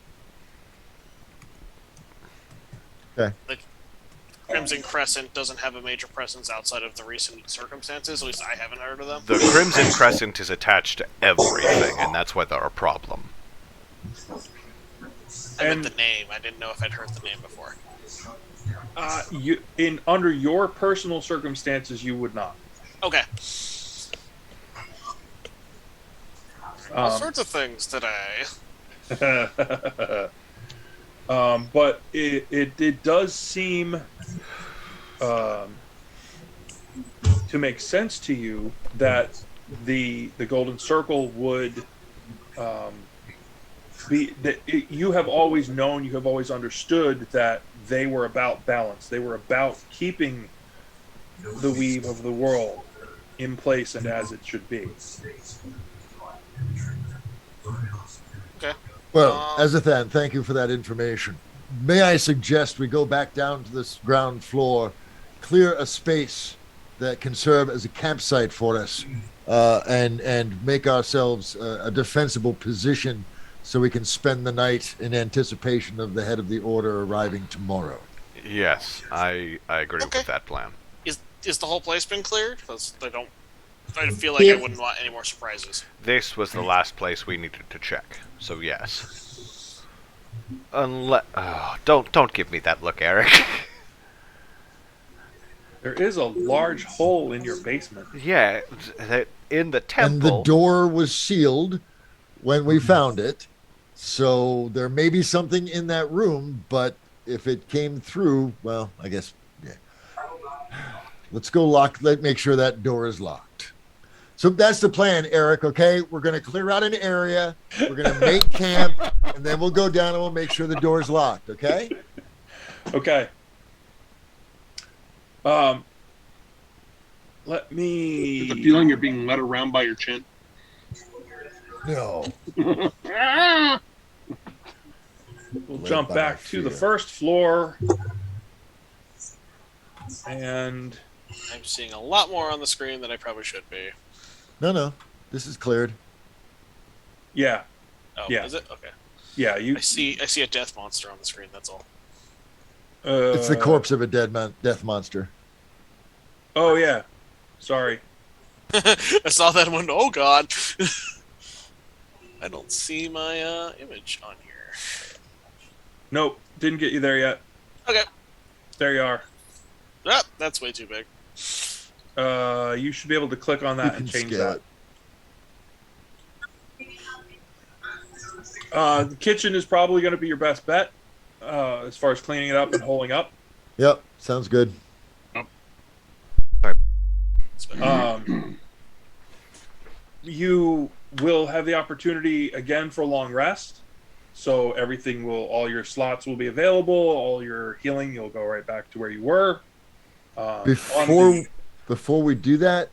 Okay. The Crimson Crescent doesn't have a major presence outside of the recent circumstances. At least I haven't heard of them. The Crimson Crescent is attached to everything, and that's why they're a problem. I meant And the name. I didn't know if I'd heard the name before. under your personal circumstances, you would not. Okay. All Um, sorts of things today. but it does seem to make sense to you that the Golden Circle would be that you have always known, you have always understood that they were about balance. They were about keeping the weave of the world in place and as it should be. Okay. Well, Azathan, thank you for that information. May I suggest we go back down to this ground floor, clear a space that can serve as a campsite for us, and make ourselves a defensible position so we can spend the night in anticipation of the head of the order arriving tomorrow. Yes, I agree Okay. with that plan. Is the whole place been cleared? I feel like I wouldn't want any more surprises. This was the last place we needed to check, so yes. Unless, don't give me that look, Eric. There is a large hole in your basement. Yeah, in the temple. And the door was sealed when we found it, so there may be something in that room, but if it came through, well, I guess, yeah. Let's go make sure that door is locked. So that's the plan, Eric, okay? We're going to clear out an area, we're going to make camp, and then we'll go down and we'll make sure the door's locked, okay? Okay. Let me. The feeling you're being led around by your chin. No. We'll jump back to the first floor. And I'm seeing a lot more on the screen than I probably should be. No. This is cleared. yeah, Oh, Yeah. is it? Okay. yeah, I see a death monster on the screen, that's all. It's the corpse of a death monster. Oh yeah, sorry. I saw that one. Oh god. I don't see my image on here. Nope, didn't get you there yet. Okay. There you are. Ah, that's way too big. You should be able to click on that and change that. The kitchen is probably going to be your best bet as far as cleaning it up and holding up. Yep, sounds good. You will have the opportunity again for a long rest. So all your slots will be available. All your healing, you'll go right back to where you were. Before we do that,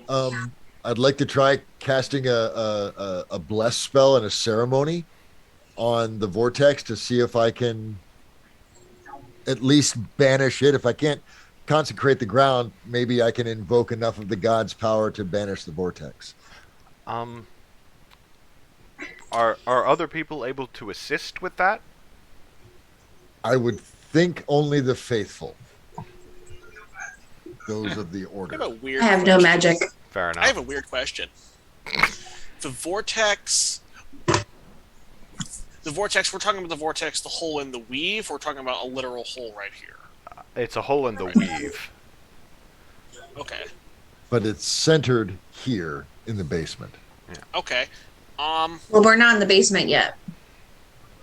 I'd like to try casting a bless spell and a ceremony on the vortex to see if I can at least banish it. If I can't consecrate the ground, maybe I can invoke enough of the god's power to banish the vortex. Are other people able to assist with that? I would think only the faithful. Those of the order. I have no magic. Fair enough. I have a weird question. The vortex, we're talking about the vortex, the hole in the weave, or we're talking about a literal hole right here? It's a hole in the weave. Okay. But it's centered here in the basement. Okay. Well, we're not in the basement yet.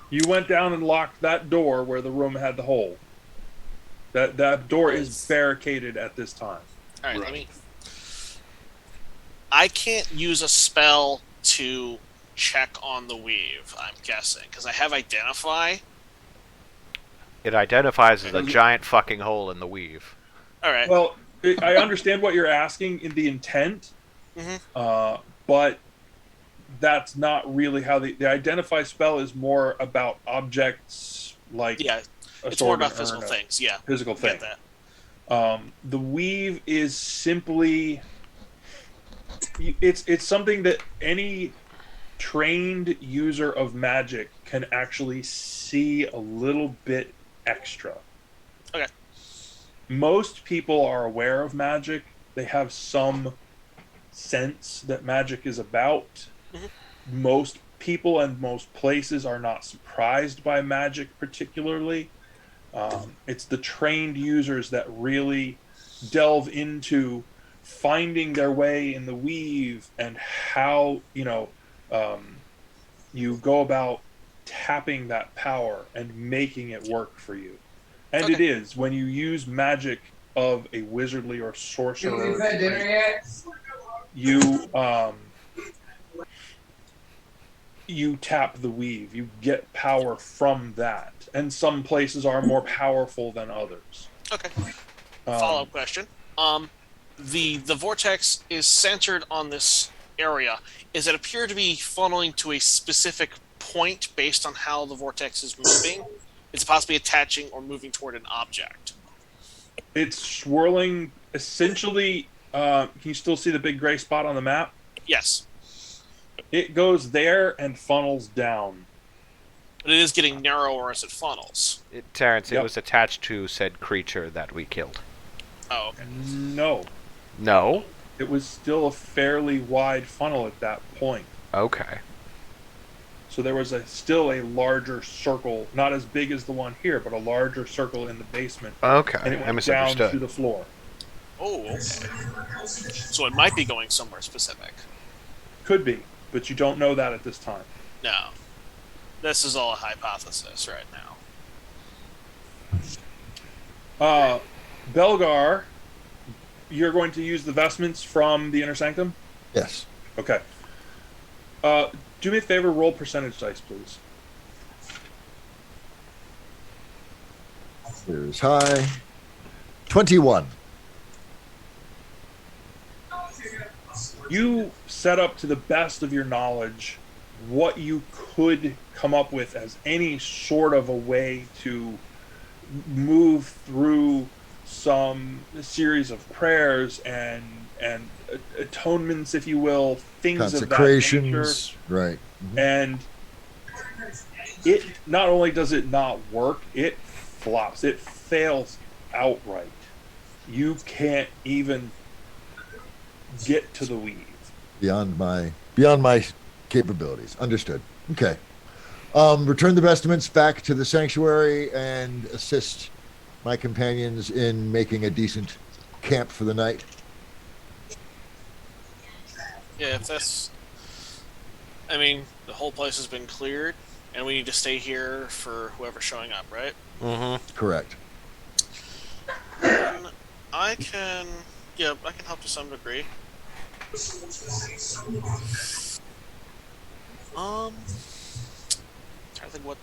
You went down and locked that door where the room had the hole. That door is barricaded at this time. All right. I can't use a spell to check on the weave, I'm guessing, because I have Identify. It identifies as a giant fucking hole in the weave. All right. Well, I understand what you're asking in the intent, but that's not really how the Identify spell is more about objects like it's more about physical things. Yeah, physical thing. Get that. The weave is simply it's something that any trained user of magic can actually see a little bit extra. Okay. Most people are aware of magic. They have some sense that magic is about. Most people and most places are not surprised by magic particularly. It's the trained users that really delve into finding their way in the weave and how you go about tapping that power and making it work for you. And Okay. it is when you use magic of a wizardly or sorcerer Is that dinner type, yet? you tap the weave. You get power from that, and some places are more powerful than others. Okay. Follow-up question. The vortex is centered on this area. Does it appear to be funneling to a specific point based on how the vortex is moving? Is it possibly attaching or moving toward an object? It's swirling essentially. Can you still see the big gray spot on the map? Yes. It goes there and funnels down. But it is getting narrower as it funnels. Terrence, Yep. it was attached to said creature that we killed. Oh, okay. No, No? it was still a fairly wide funnel at that point. Okay. So there was still a larger circle, not as big as the one here, but a larger circle in the basement. Okay, And it I went misunderstood. down to the floor. Oh, okay. So it might be going somewhere specific. Could be, but you don't know that at this time. No. This is all a hypothesis right now. Belgar, you're going to use the vestments from the Inner Sanctum? Yes. Okay. Do me a favor, roll percentage dice, please. Here's high. 21. You set up to the best of your knowledge what you could come up with as any sort of a way to move through some series of prayers and atonements, if you will, things of that nature. Consecrations. Right. And it not only does it not work, it flops. It fails outright. You can't even get to the weave. Beyond my capabilities. Understood. Okay. Return the vestments back to the sanctuary and assist my companions in making a decent camp for the night. Yeah, if that's... I mean, the whole place has been cleared, and we need to stay here for whoever's showing up, right? Mm-hmm. Correct. Then I can help to some degree. Trying to think what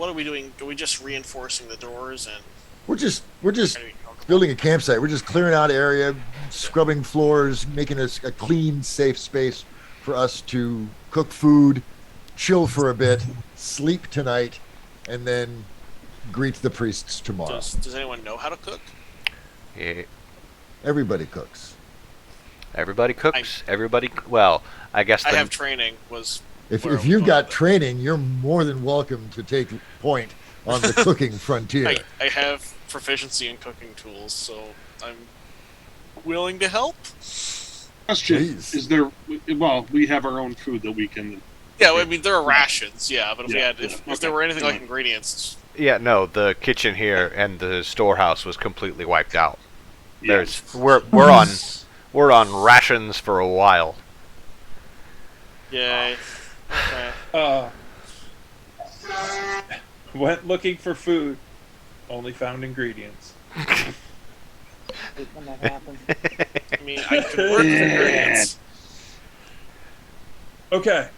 are we doing? Are we just reinforcing the doors and We're just trying to be comfortable? building a campsite. We're just clearing out area, scrubbing floors, making a clean, safe space for us to cook food, chill for a bit, sleep tonight, and then greet the priests tomorrow. Does anyone know how to cook? Yeah. Everybody cooks. Everybody cooks. Well, I guess I have training. If Where- you've got training, you're more than welcome to take point on the cooking frontier. I have proficiency in cooking tools, so I'm willing to help. Question: Jeez. Is there? Well, we have our own food that we can. Yeah, I mean there are rations. Yeah, but if Yeah, there were anything okay. like ingredients, Yeah, no, the kitchen here and the storehouse was completely wiped out. Yeah. We're on rations for a while. yay. Okay. Went looking for food, only found ingredients. When that happens. I mean, I can work with ingredients. Okay.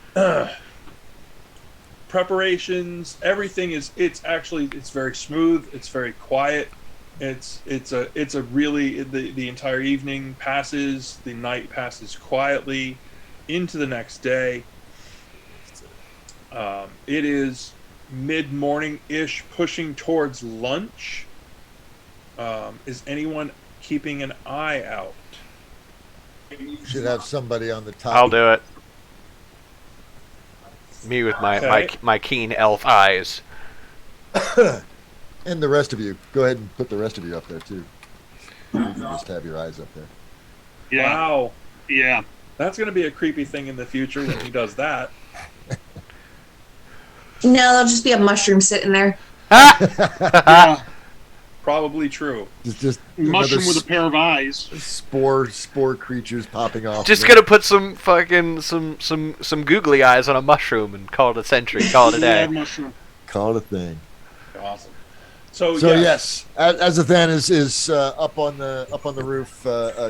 Preparations, everything it's very smooth, it's very quiet. It's a really the entire evening passes, the night passes quietly into the next day. It is mid-morning-ish, pushing towards lunch. Is anyone keeping an eye out? Should have somebody on the top. I'll do it. Me with my keen elf eyes. And the rest of you. Go ahead and put the rest of you up there, too. You can just have your eyes up there. Yeah. Wow. Yeah. That's going to be a creepy thing in the future when he does that. No, there'll just be a mushroom sitting there. Yeah, Probably true. just mushroom another with a pair of eyes. spore creatures popping off. Just of it. gonna put some fucking some googly eyes on a mushroom and call it a century. Call it a day. Mad mushroom. Call it a thing. Awesome. So yes, Azathan is up on the roof,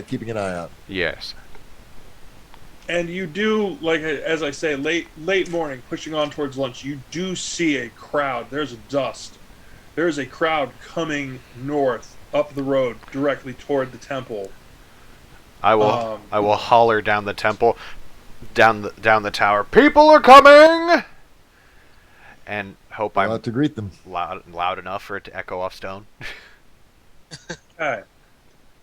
keeping an eye out. Yes. And you do, like as I say, late morning, pushing on towards lunch, you do see a crowd. There's a dust. There's a crowd coming north up the road directly toward the temple. I will holler down the temple, down the tower. People are coming, and hope I'm I'm about to greet them. loud enough for it to echo off stone. Okay.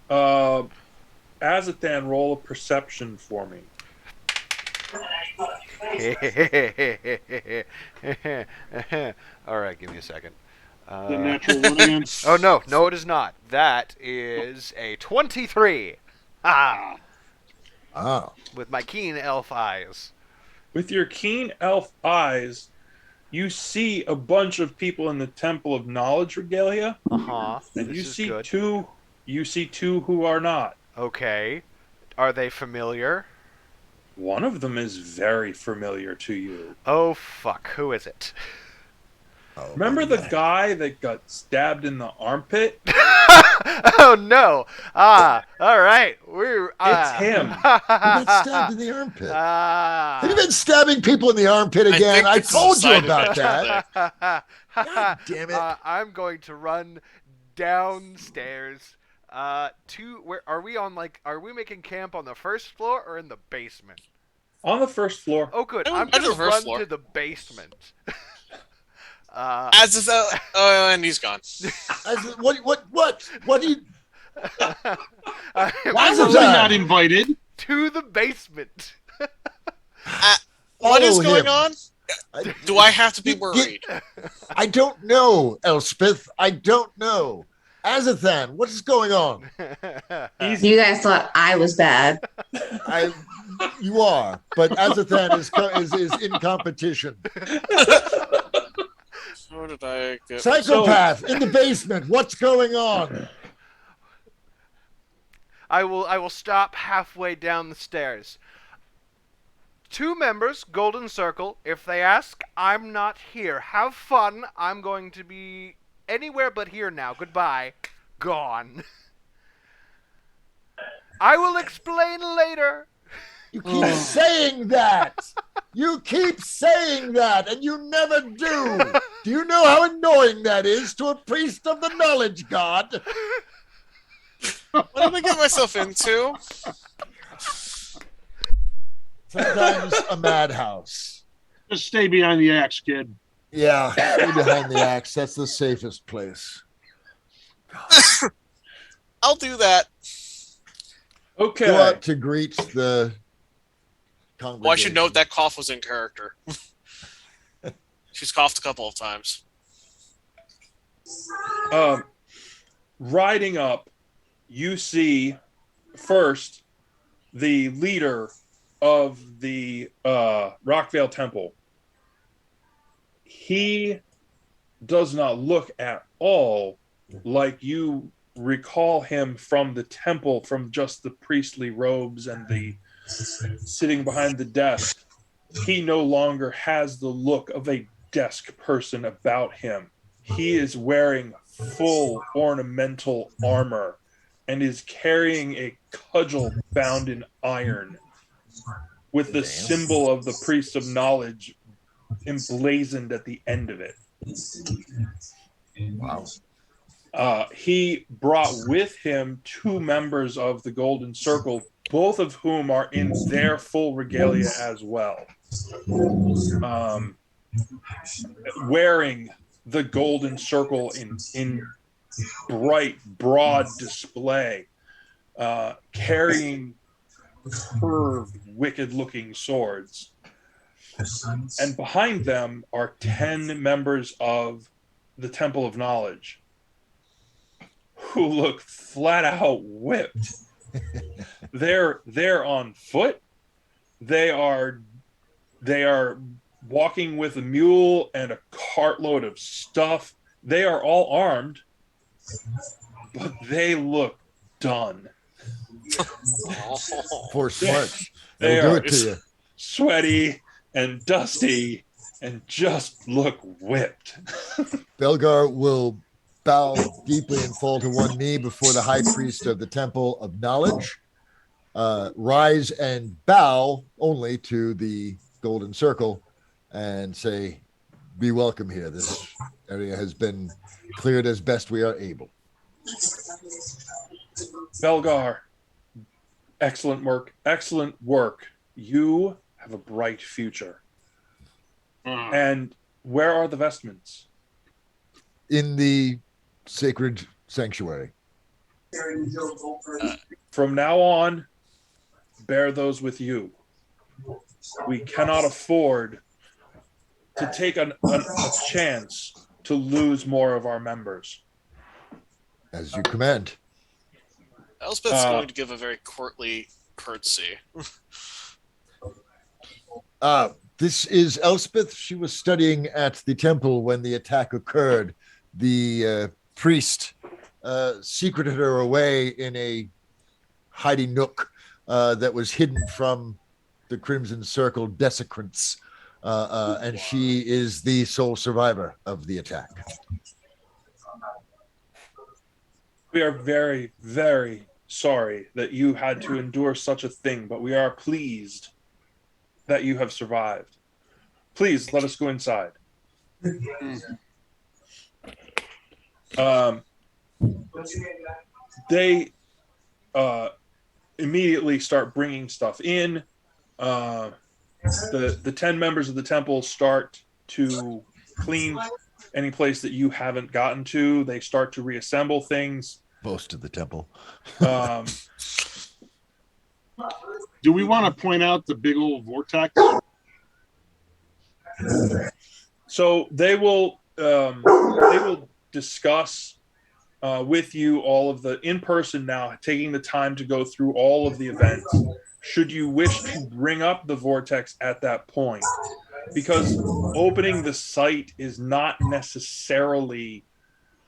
Azathan, roll a perception for me. All right, give me a second. The natural one again. Oh no, it is not. That is a 23. Ah, Ah, with my keen elf eyes. With your keen elf eyes, you see a bunch of people in the Temple of Knowledge regalia, And and this you is see good. two. You see two who are not. Okay, are they familiar? One of them is very familiar to you. Oh fuck, who is it? oh, Remember the yeah. guy that got stabbed in the armpit? Oh no! All right, It's him. He got stabbed in the armpit. Have you been stabbing people in the armpit I again? think I it's a told you side about effect, that. God damn it. I'm going to run downstairs. Where are we on? Are we making camp on the first floor or in the basement? On the first floor. Oh, good. I I'm do the gonna first run floor. to the basement. As is, and he's gone. What do you... I'm Why was Azathan. I not invited? to the basement. What is Follow going him. on? I- Do I have to be Get- worried? I don't know, Elspeth. I don't know. Azathan, what is going on? You guys thought I was bad. You are, but Azathan is in competition. What did I get? Psychopath in the basement. What's going on? I will stop halfway down the stairs. 2 members, Golden Circle. If they ask, I'm not here. Have fun. I'm going to be anywhere but here now. Goodbye. Gone. I will explain later. You keep saying that. You keep saying that, and you never do. Do you know how annoying that is to a priest of the knowledge god? What did I get myself into? Sometimes a madhouse. Just stay behind the axe, kid. Yeah, stay behind the axe. That's the safest place. I'll do that. Okay. Go out to greet the congregation. Well, I should note that cough was in character. She's coughed a couple of times. Riding up, you see first the leader of the Rockvale Temple. He does not look at all like you recall him from the temple, from just the priestly robes and the sitting behind the desk. He no longer has the look of a desk person about him. He is wearing full ornamental armor and is carrying a cudgel bound in iron with the symbol of the priest of knowledge emblazoned at the end of it. Wow. He brought with him 2 members of the Golden Circle, both of whom are in their full regalia as well, wearing the Golden Circle in bright, broad display, carrying curved, wicked-looking swords. And behind them are 10 members of the Temple of Knowledge who look flat out whipped. They're on foot, they are walking with a mule and a cartload of stuff. They are all armed, but they look done. For smarts. They That'll do are it to you. sweaty and dusty and just look whipped. Belgar will bow deeply and fall to one knee before the high priest of the Temple of Knowledge. Rise and bow only to the golden circle and say, be welcome here. This area has been cleared as best we are able. Belgar, excellent work. Excellent work. You have a bright future. And where are the vestments? In the sacred sanctuary. From now on, bear those with you. We cannot afford to take a chance to lose more of our members. As you command. Elspeth's going to give a very courtly curtsy. This is Elspeth. She was studying at the temple when the attack occurred. The priest secreted her away in a hiding nook that was hidden from the Crimson Circle desecrants, and she is the sole survivor of the attack. We are very, very sorry that you had to endure such a thing, but we are pleased that you have survived. Please let us go inside. They immediately start bringing stuff in. The 10 members of the temple start to clean any place that you haven't gotten to. They start to reassemble things. Most of the temple. Do we want to point out the big old vortex? So they will discuss with you all of the in person now, taking the time to go through all of the events. Should you wish to bring up the vortex at that point, because opening the site is not necessarily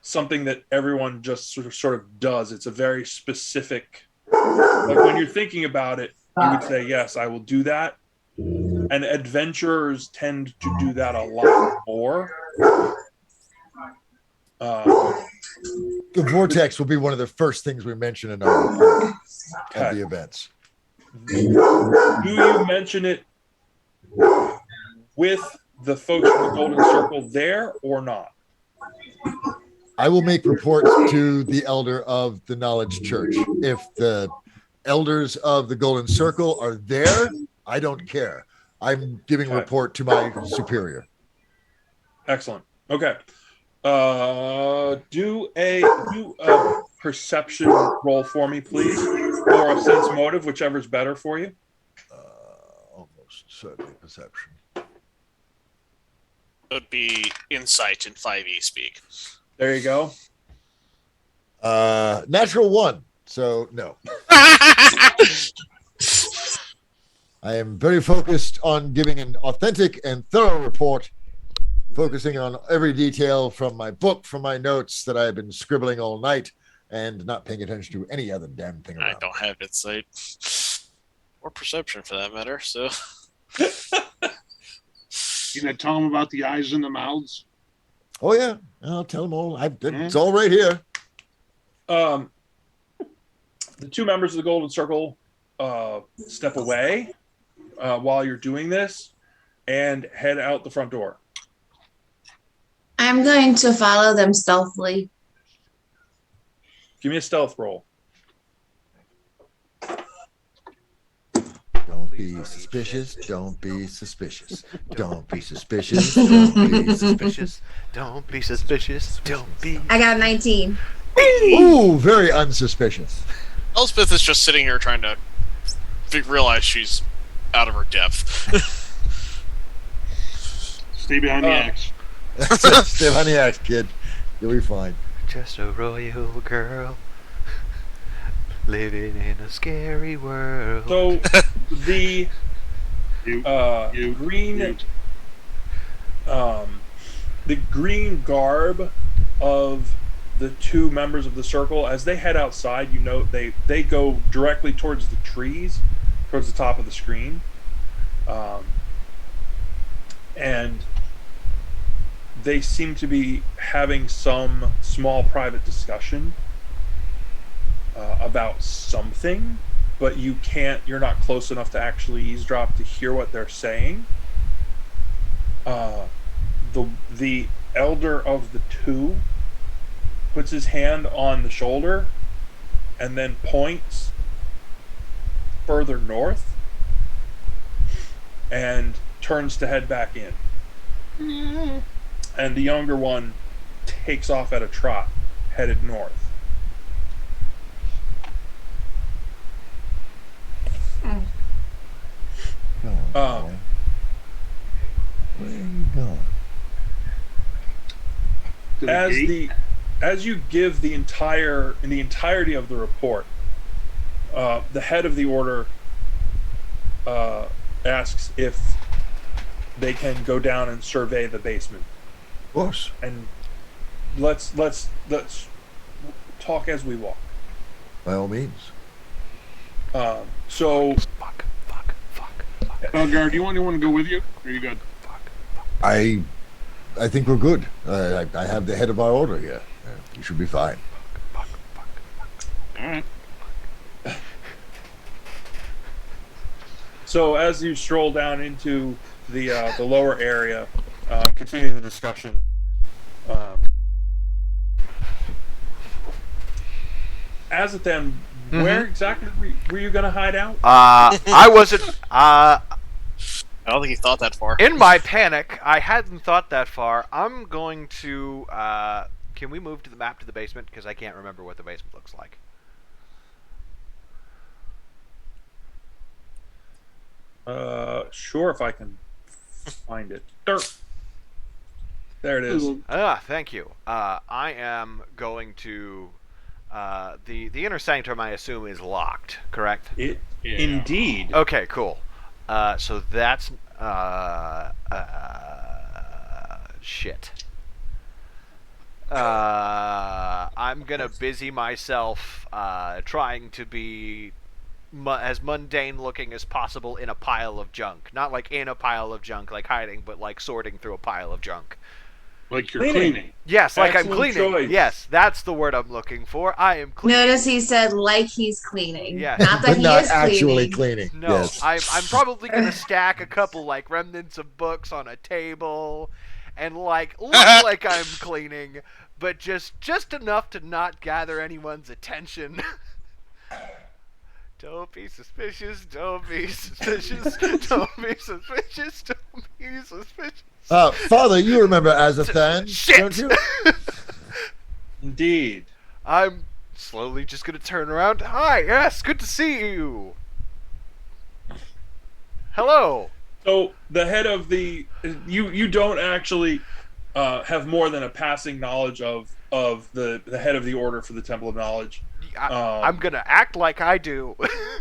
something that everyone just sort of does. It's a very specific, like when you're thinking about it, you would say, yes, I will do that. And adventurers tend to do that a lot more. The vortex will be one of the first things we mention in our report of the events. Do you mention it with the folks from the Golden Circle there or not? I will make reports to the elder of the Knowledge Church. If the elders of the Golden Circle are there, I don't care. I'm giving a report to my superior. Excellent. Okay. Do a perception roll for me, please, or a sense motive, whichever's better for you. Almost certainly perception. It would be insight in 5e speak. There you go. Natural 1. So no. I am very focused on giving an authentic and thorough report, focusing on every detail from my book, from my notes that I've been scribbling all night, and not paying attention to any other damn thing around. I don't have insight or perception for that matter, so. You gonna tell them about the eyes and the mouths? Oh yeah, I'll tell them all. It's all right here. The two members of the Golden Circle step away while you're doing this and head out the front door. I'm going to follow them stealthily. Give me a stealth roll. Don't be suspicious. Don't be suspicious. Don't be suspicious. Don't be suspicious. Don't be suspicious. Don't be. I got a 19. Ooh, very unsuspicious. Elspeth is just sitting here trying to realize she's out of her depth. Stay behind the axe. Stay behind the axe, kid. You'll be fine. Just a royal girl living in a scary world. So the green. Mute. The green garb of the two members of the circle, as they head outside, you note they go directly towards the trees, towards the top of the screen, and they seem to be having some small private discussion about something, but you're not close enough to actually eavesdrop to hear what they're saying. The elder of the two puts his hand on the shoulder and then points further north and turns to head back in. And the younger one takes off at a trot, headed north. Where are you going? As you give the entirety of the report, the head of the order asks if they can go down and survey the basement. Of course. And let's talk as we walk. By all means. So Fuck. Gar, do you want anyone to go with you? Or are you good? I think we're good. I have the head of our order here. You should be fine. All right. So as you stroll down into the lower area, continuing the discussion, Azathan, where exactly were you going to hide out? I wasn't. I don't think he thought that far. In my panic, I hadn't thought that far. I'm going to. Can we move to the map to the basement? Because I can't remember what the basement looks like. Sure, if I can find it. There it is. Thank you. I am going to. The inner sanctum, I assume, is locked. Correct? Indeed. Okay, cool. So that's shit. I'm gonna busy myself trying to be as mundane looking as possible in a pile of junk. Not like in a pile of junk, like hiding, but like sorting through a pile of junk. Like you're cleaning. Yes, like Excellent I'm cleaning. choice. Yes, that's the word I'm looking for. I am cleaning. Notice he said like he's cleaning. Yes. Not that But he not is actually cleaning. cleaning. No, Yes. I'm probably gonna stack a couple like remnants of books on a table, and like look like I'm cleaning, but just enough to not gather anyone's attention. Don't be suspicious. Don't be suspicious. Don't be suspicious. Don't be suspicious. Father, you remember Azathan, Shit! don't you? Indeed. I'm slowly just gonna turn around. Hi, yes, good to see you. Hello. So the head of you don't actually have more than a passing knowledge of the head of the order for the Temple of Knowledge. I'm gonna act like I do.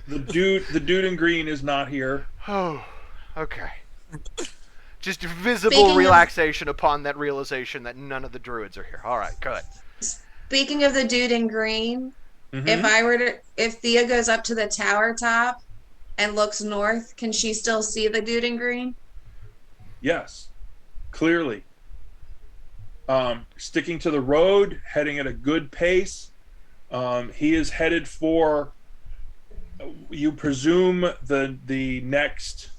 The dude in green is not here. Oh, okay. Just visible Speaking of- relaxation upon that realization that none of the druids are here. All right, good. Speaking of the dude in green, Mhm. if Thea goes up to the tower top and looks north, can she still see the dude in green? Yes, clearly. Sticking to the road, heading at a good pace. He is headed for, you presume, the next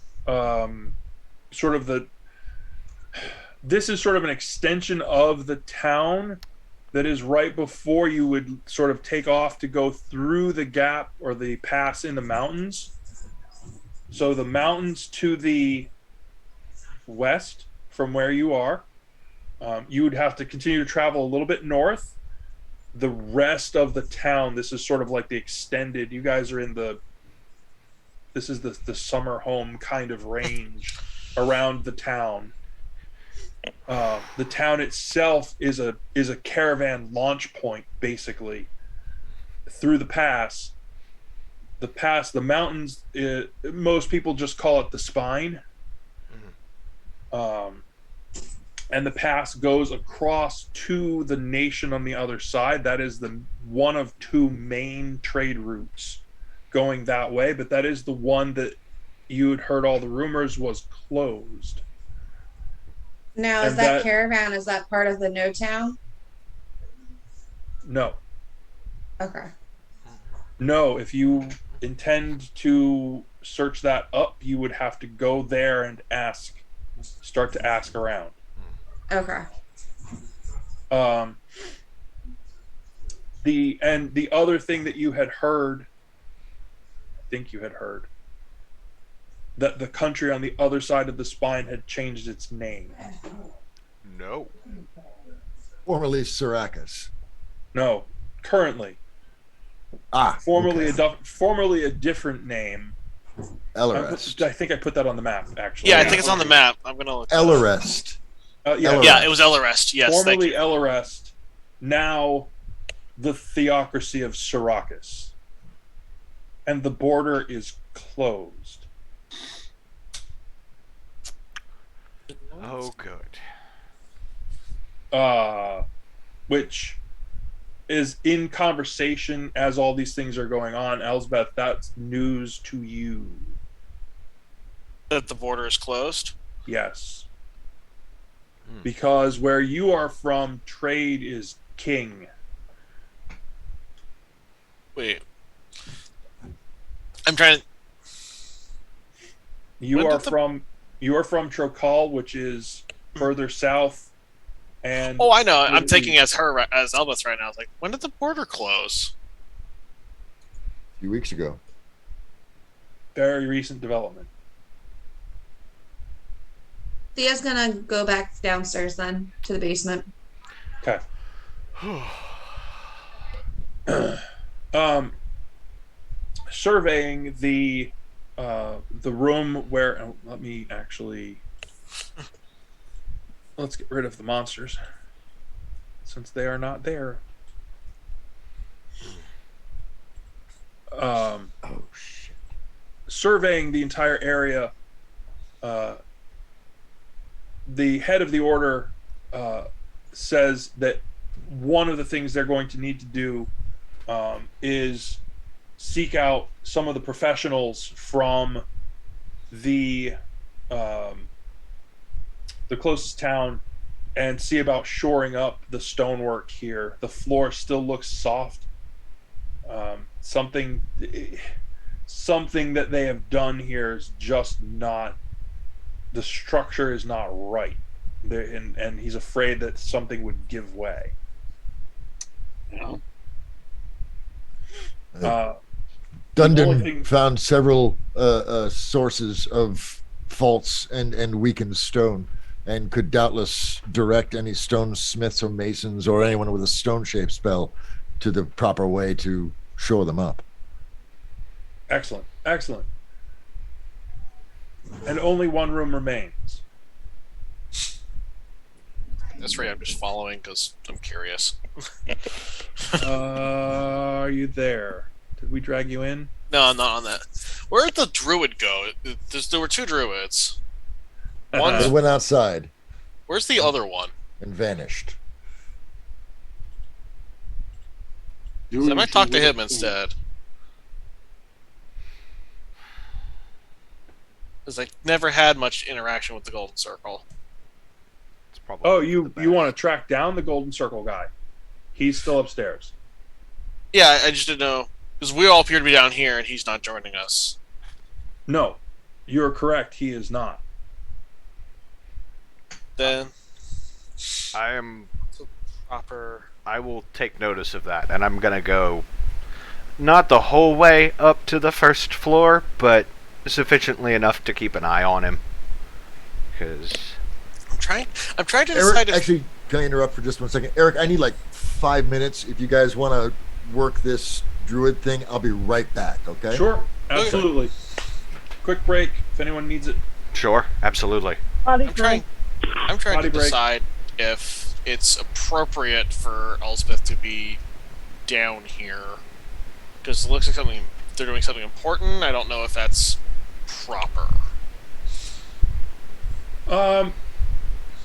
sort of the. This is sort of an extension of the town that is right before you would sort of take off to go through the gap or the pass in the mountains. So the mountains to the west from where you are, you would have to continue to travel a little bit north. The rest of the town, this is sort of like the extended, you guys are in this is the summer home kind of range around the town. The town itself is a caravan launch point, basically, through the pass. the pass, the mountains, most people just call it the spine. And the pass goes across to the nation on the other side. That is the one of two main trade routes going that way, but that is the one that you had heard all the rumors was closed. Now, is And that caravan, is that part of the No Town? No. Okay. No, if you intend to search that up, you would have to go there and start to ask around. Okay. The other thing that you had heard, I think you had heard, that the country on the other side of the spine had changed its name. No. Formerly Syracuse. No, currently. Formerly a different name. Ellerest. I think I put that on the map, actually. Yeah, I think it's on the map. I'm gonna look. Ellerest. Yeah, it was Ellerest. Yes, formerly Ellerest, now the theocracy of Syracuse. And the border is closed. Oh, good. Which is in conversation as all these things are going on. Elsbeth, that's news to you. That the border is closed? Yes. Because where you are from, trade is king. Wait. I'm trying to... You are from Trokal, which is further south. And oh, I know. I'm taking as Elbeth right now. I was like, when did the border close? A few weeks ago. Very recent development. Thea's gonna go back downstairs then to the basement. Okay. Surveying the room where let's get rid of the monsters since they are not there. Oh shit. Surveying the entire area, the head of the order says that one of the things they're going to need to do is seek out some of the professionals from the closest town and see about shoring up the stonework here. The floor still looks soft. Something that they have done here is just not, the structure is not right. And he's afraid that something would give way. Dundon found several sources of faults and weakened stone, and could doubtless direct any stonesmiths or masons or anyone with a stone-shaped spell to the proper way to shore them up. Excellent. And only one room remains. That's right. I'm just following because I'm curious. Are you there? Did we drag you in? No, I'm not on that. Where'd the druid go? There were two druids. One. They went outside. Where's the other one? And vanished. I might talk to him instead. Because I never had much interaction with the Golden Circle. It's probably Oh, you want to track down the Golden Circle guy? He's still upstairs. Yeah, I just didn't know. Because we all appear to be down here and he's not joining us. No, you're correct. He is not. Then I will take notice of that, and I'm gonna go not the whole way up to the first floor, but sufficiently enough to keep an eye on him. Because I'm trying to Eric, decide if... actually, can I interrupt for just 1 second? Eric, I need like 5 minutes. If you guys want to work this druid thing, I'll be right back, okay? Sure, absolutely. Quick break if anyone needs it. sure, absolutely. I'm trying to Body break. decide if it's appropriate for Elspeth to be down here. Because it looks like something they're doing something important. I don't know if that's proper.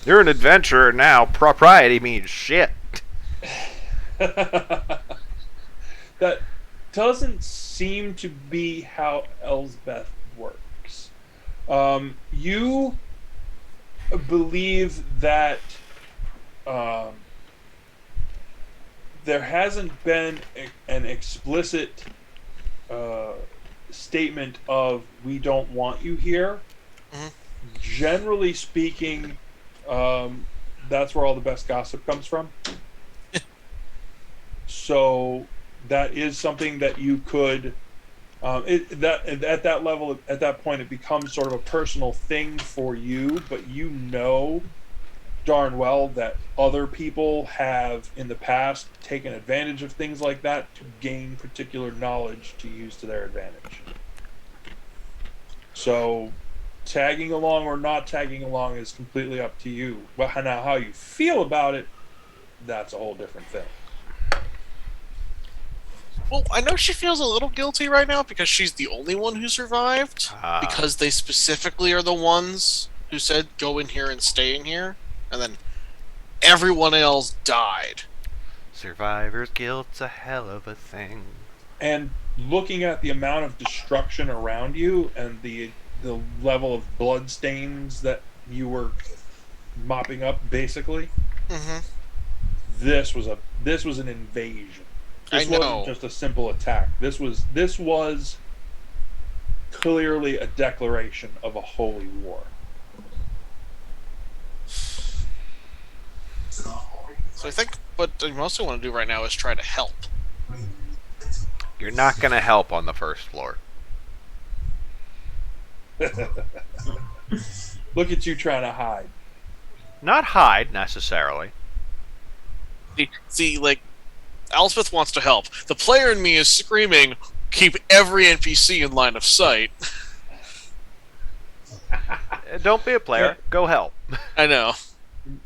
You're an adventurer now. Propriety means shit. That doesn't seem to be how Elsbeth works. You believe that there hasn't been an explicit statement of "we don't want you here." Mhm. Generally speaking, that's where all the best gossip comes from. So that is something that you could. That at that level, at that point, it becomes sort of a personal thing for you. But you know darn well that other people have in the past taken advantage of things like that to gain particular knowledge to use to their advantage. So tagging along or not tagging along is completely up to you. But now how you feel about it, that's a whole different thing. Well, I know she feels a little guilty right now because she's the only one who survived. Ah. Because they specifically are the ones who said go in here and stay in here, and then everyone else died. Survivor's guilt's a hell of a thing. And looking at the amount of destruction around you and the level of blood stains that you were mopping up, basically, Mm-hmm. this was an invasion. This I know. wasn't just a simple attack. This was clearly a declaration of a holy war. So I think what I mostly want to do right now is try to help. You're not going to help on the first floor. Look at you trying to hide. Not hide, necessarily. See, like, Elspeth wants to help. The player in me is screaming, keep every NPC in line of sight. Don't be a player. Go help. I know.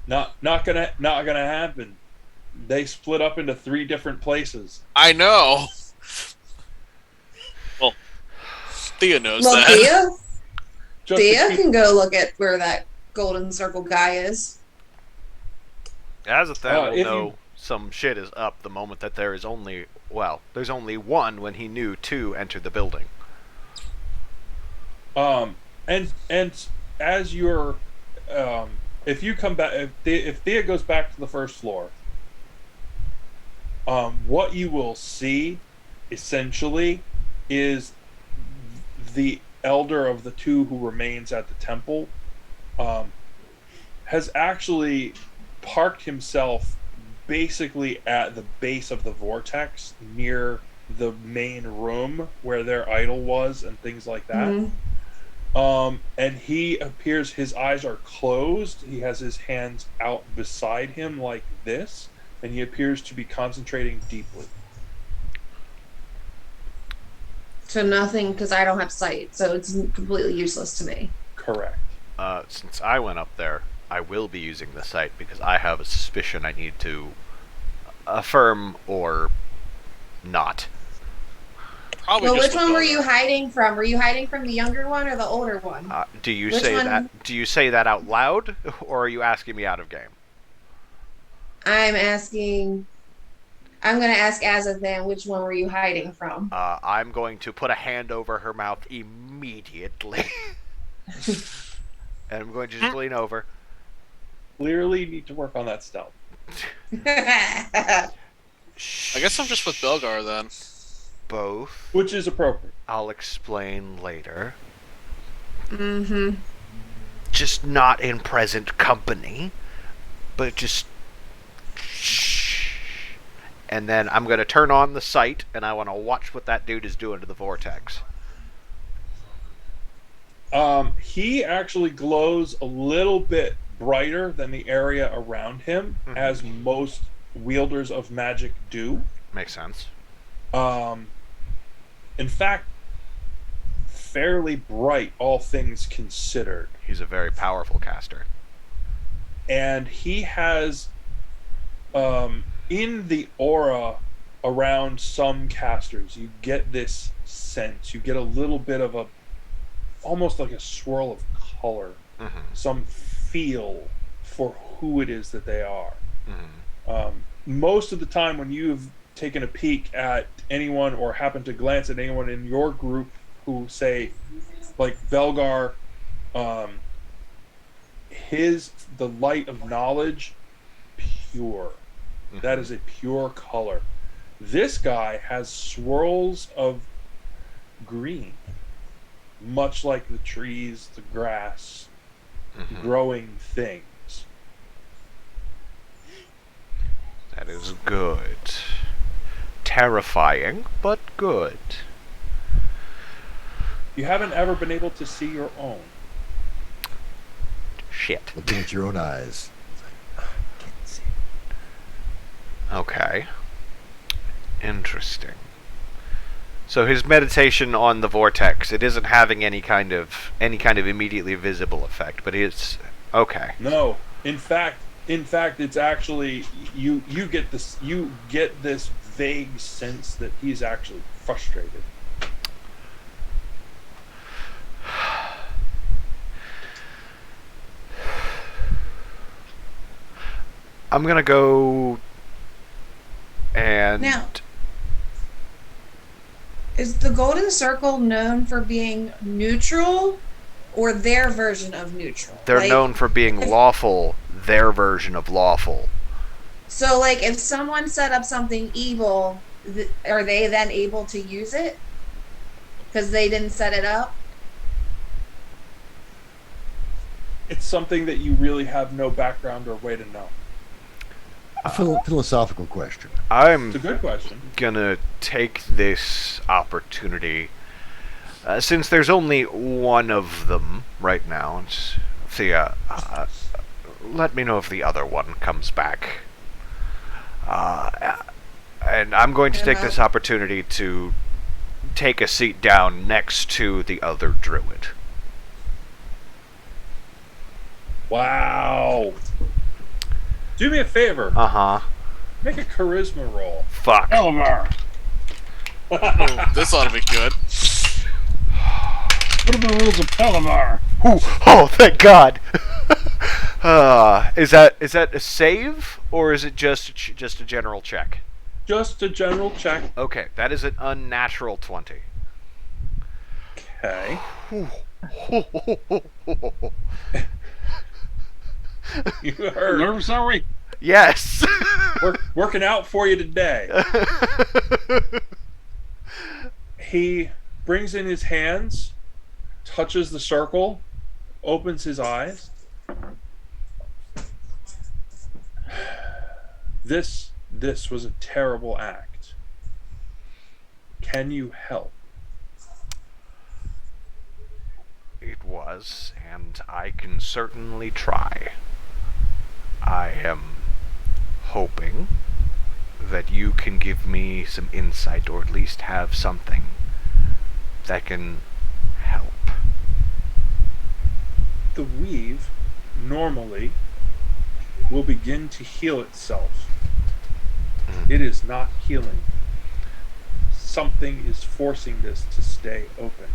Not gonna happen. They split up into 3 different places. I know. Well, Thea knows Well, that. Just to Thea keep- can go look at where that golden circle guy is. Azathan will if know you- some shit is up the moment that there's only one when he knew 2 entered the building. And as you're if you come back, if Thea goes back to the first floor, what you will see essentially is the elder of the 2 who remains at the temple has actually parked himself basically at the base of the vortex near the main room where their idol was and things like that. Mhm. And he appears, his eyes are closed. He has his hands out beside him like this, and he appears to be concentrating deeply. So nothing, because I don't have sight, so it's completely useless to me. Correct. Since I went up there, I will be using the site because I have a suspicion I need to affirm or not. Probably Well, just which with one were Belgar. you hiding from? Were you hiding from the younger one or the older one? Do you Which say one? that? Do you say that out loud, or are you asking me out of game? I'm asking. I'm going to ask Azathan, which one were you hiding from? I'm going to put a hand over her mouth immediately, and I'm going to just lean over. Clearly need to work on that stealth. I guess I'm just with Belgar then. Both. Which is appropriate. I'll explain later. Mm-hmm. Just not in present company, but just shh. And then I'm going to turn on the sight, and I want to watch what that dude is doing to the vortex. He actually glows a little bit brighter than the area around him, as most wielders of magic do. Makes sense. In fact, fairly bright, all things considered. He's a very powerful caster. And he has, in the aura around some casters, you get this sense. You get a little bit of almost like a swirl of color, some feel for who it is that they are. Most of the time when you've taken a peek at anyone or happen to glance at anyone in your group who say, like Belgar, the light of knowledge, pure. That is a pure color. This guy has swirls of green, much like the trees, the grass, growing things. That is good. Terrifying, but good. You haven't ever been able to see your own. Shit. Looking at your own eyes. Can't see. Okay. Interesting. So his meditation on the vortex, it isn't having any kind of immediately visible effect, but it's okay. No, in fact, it's actually you get this vague sense that he's actually frustrated. I'm gonna go and Now, is the Golden Circle known for being neutral or their version of neutral? they're Like, known for being lawful, their version of lawful. So, like, if someone set up something evil, are they then able to use it? Because they didn't set it up? It's something that you really have no background or way to know. Philosophical question. I'm It's a good question. gonna take this opportunity, since there's only one of them right now. Let me know if the other one comes back. And I'm going to take this opportunity to take a seat down next to the other druid. Wow. Do me a favor. Make a charisma roll. Fuck. Elvar. Oh, this ought to be good. What are the rules of Pelavar? Oh, thank God. Is that a save, or is it just a general check? Just a general check. Okay, that is an unnatural 20. Okay. You heard. Nervous, are we? Yes. Working out for you today. He brings in his hands, touches the circle, opens his eyes. This was a terrible act. Can you help? It was, and I can certainly try. I am hoping that you can give me some insight, or at least have something that can help. The weave normally will begin to heal itself. It is not healing. Something is forcing this to stay open.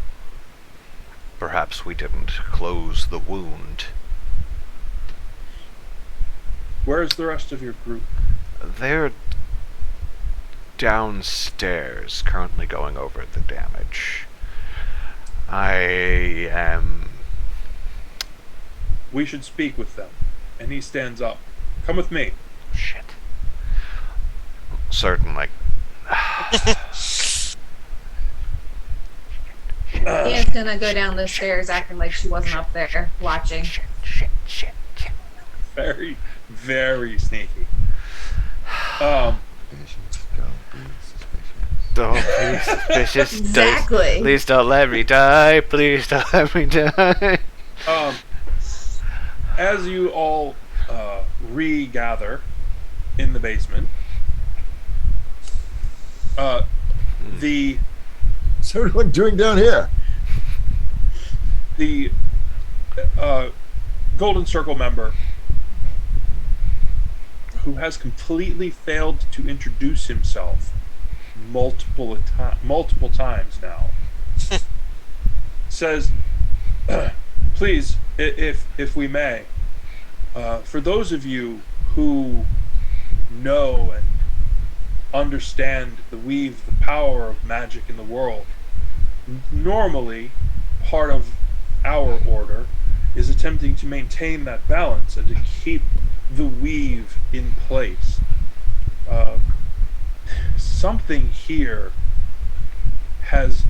Perhaps we didn't close the wound. Where's the rest of your group? They're downstairs, currently going over the damage. We should speak with them. And he stands up. Come with me. Shit. Certainly. Ian's gonna go down the stairs acting like she wasn't up there watching. Shit. Very, very sneaky. Don't be suspicious. Don't be suspicious. Exactly. Please don't let me die. Please don't let me die. As you all regather in the basement, the What's everyone doing down here? the Golden Circle member who has completely failed to introduce himself multiple times now. Says, please, if we may, for those of you who know and understand the weave, the power of magic in the world, normally part of our order is attempting to maintain that balance and to keep the weave in place. Something here has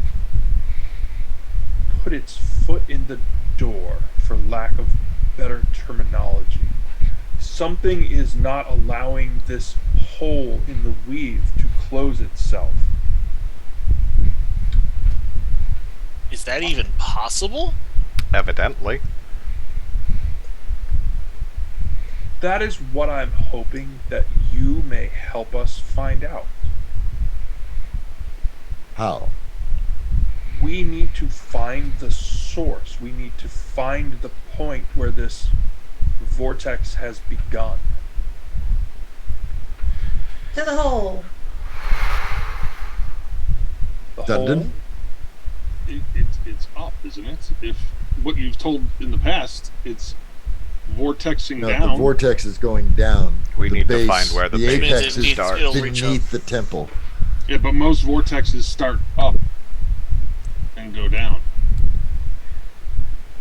put its foot in the door, for lack of better terminology. Something is not allowing this hole in the weave to close itself. Is that even possible? Evidently. That is what I'm hoping that you may help us find out. How? We need to find the source. We need to find the point where this vortex has begun. To the hole. The Dundon? hole? It's up, isn't it? If what you've told in the past, it's vortexing No, down. the vortex is going down. We The need to base- find where the base apex is starts. it'll reach up. beneath the temple. Yeah, but most vortexes start up and go down.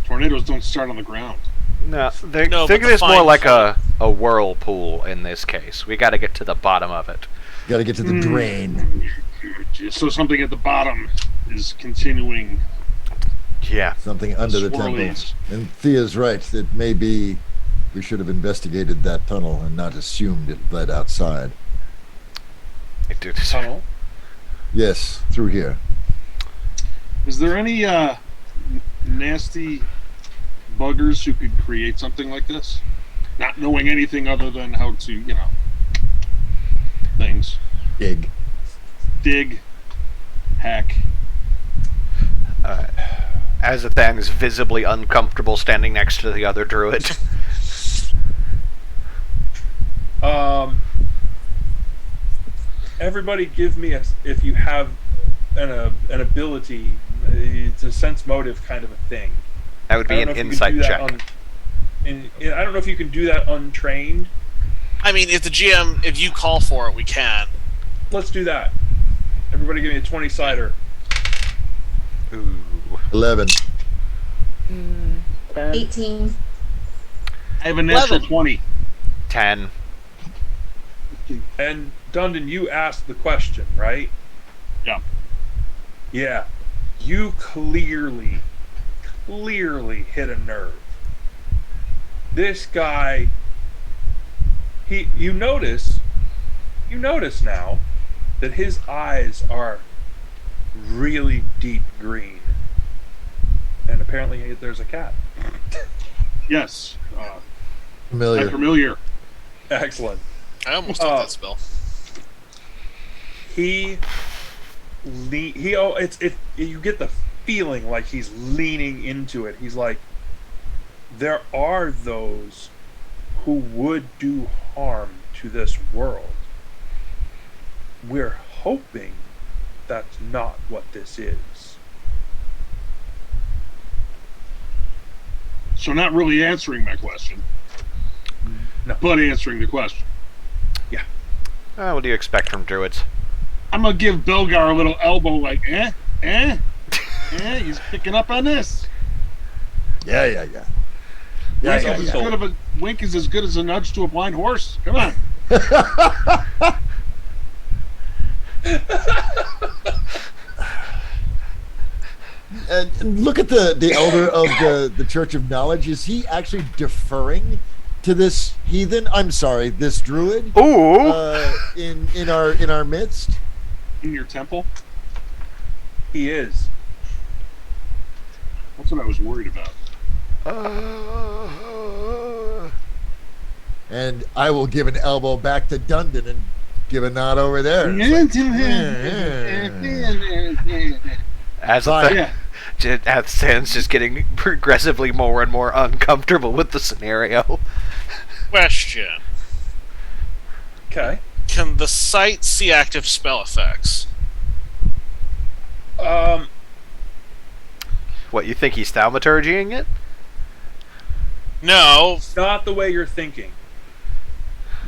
Tornadoes don't start on the ground. No, No, think but of this the more fine like point- a whirlpool in this case. We got to get to the bottom of it. Got to get to the drain. So something at the bottom is continuing. Yeah. Something under the temple. swirlies. And Thea's right. It may be we should have investigated that tunnel and not assumed it led outside. Tunnel? Yes, through here. Is there any nasty buggers who could create something like this? Not knowing anything other than how to, things. Dig, hack. Azathan is visibly uncomfortable standing next to the other druid. Everybody give me if you have an ability, it's a sense motive kind of a thing. That would I be don't an know if you can insight do that check. I don't know if you can do that untrained. I mean, if the GM, if you call for it, we can. Let's do that. Everybody give me a 20-sider. Ooh. 11. 10. 18. I have a natural 11. 20. 10. And Dundon, you asked the question, right? Yeah. Yeah. You clearly hit a nerve. This guy, you notice now that his eyes are really deep green. And apparently there's a cat. Yes. Familiar. Familiar. Excellent. I almost took that spell. You get the feeling like he's leaning into it. He's like, there are those who would do harm to this world. We're hoping that's not what this is. So not really answering my question, No. but answering the question. What do you expect from druids? I'm gonna give Belgar a little elbow, like, he's picking up on this. Yeah. Wink is as good as a nudge to a blind horse. Come on. And look at the elder of the Church of Knowledge. Is he actually deferring to this heathen? I'm sorry, this druid. Ooh! In our midst. In your temple. He is. That's what I was worried about. And I will give an elbow back to Dundon and give a nod over there. It's like, As Sans just getting progressively more and more uncomfortable with the scenario. Question. Okay. Can the site see active spell effects? What, you think he's thaumaturgying it? No, Not the way you're thinking.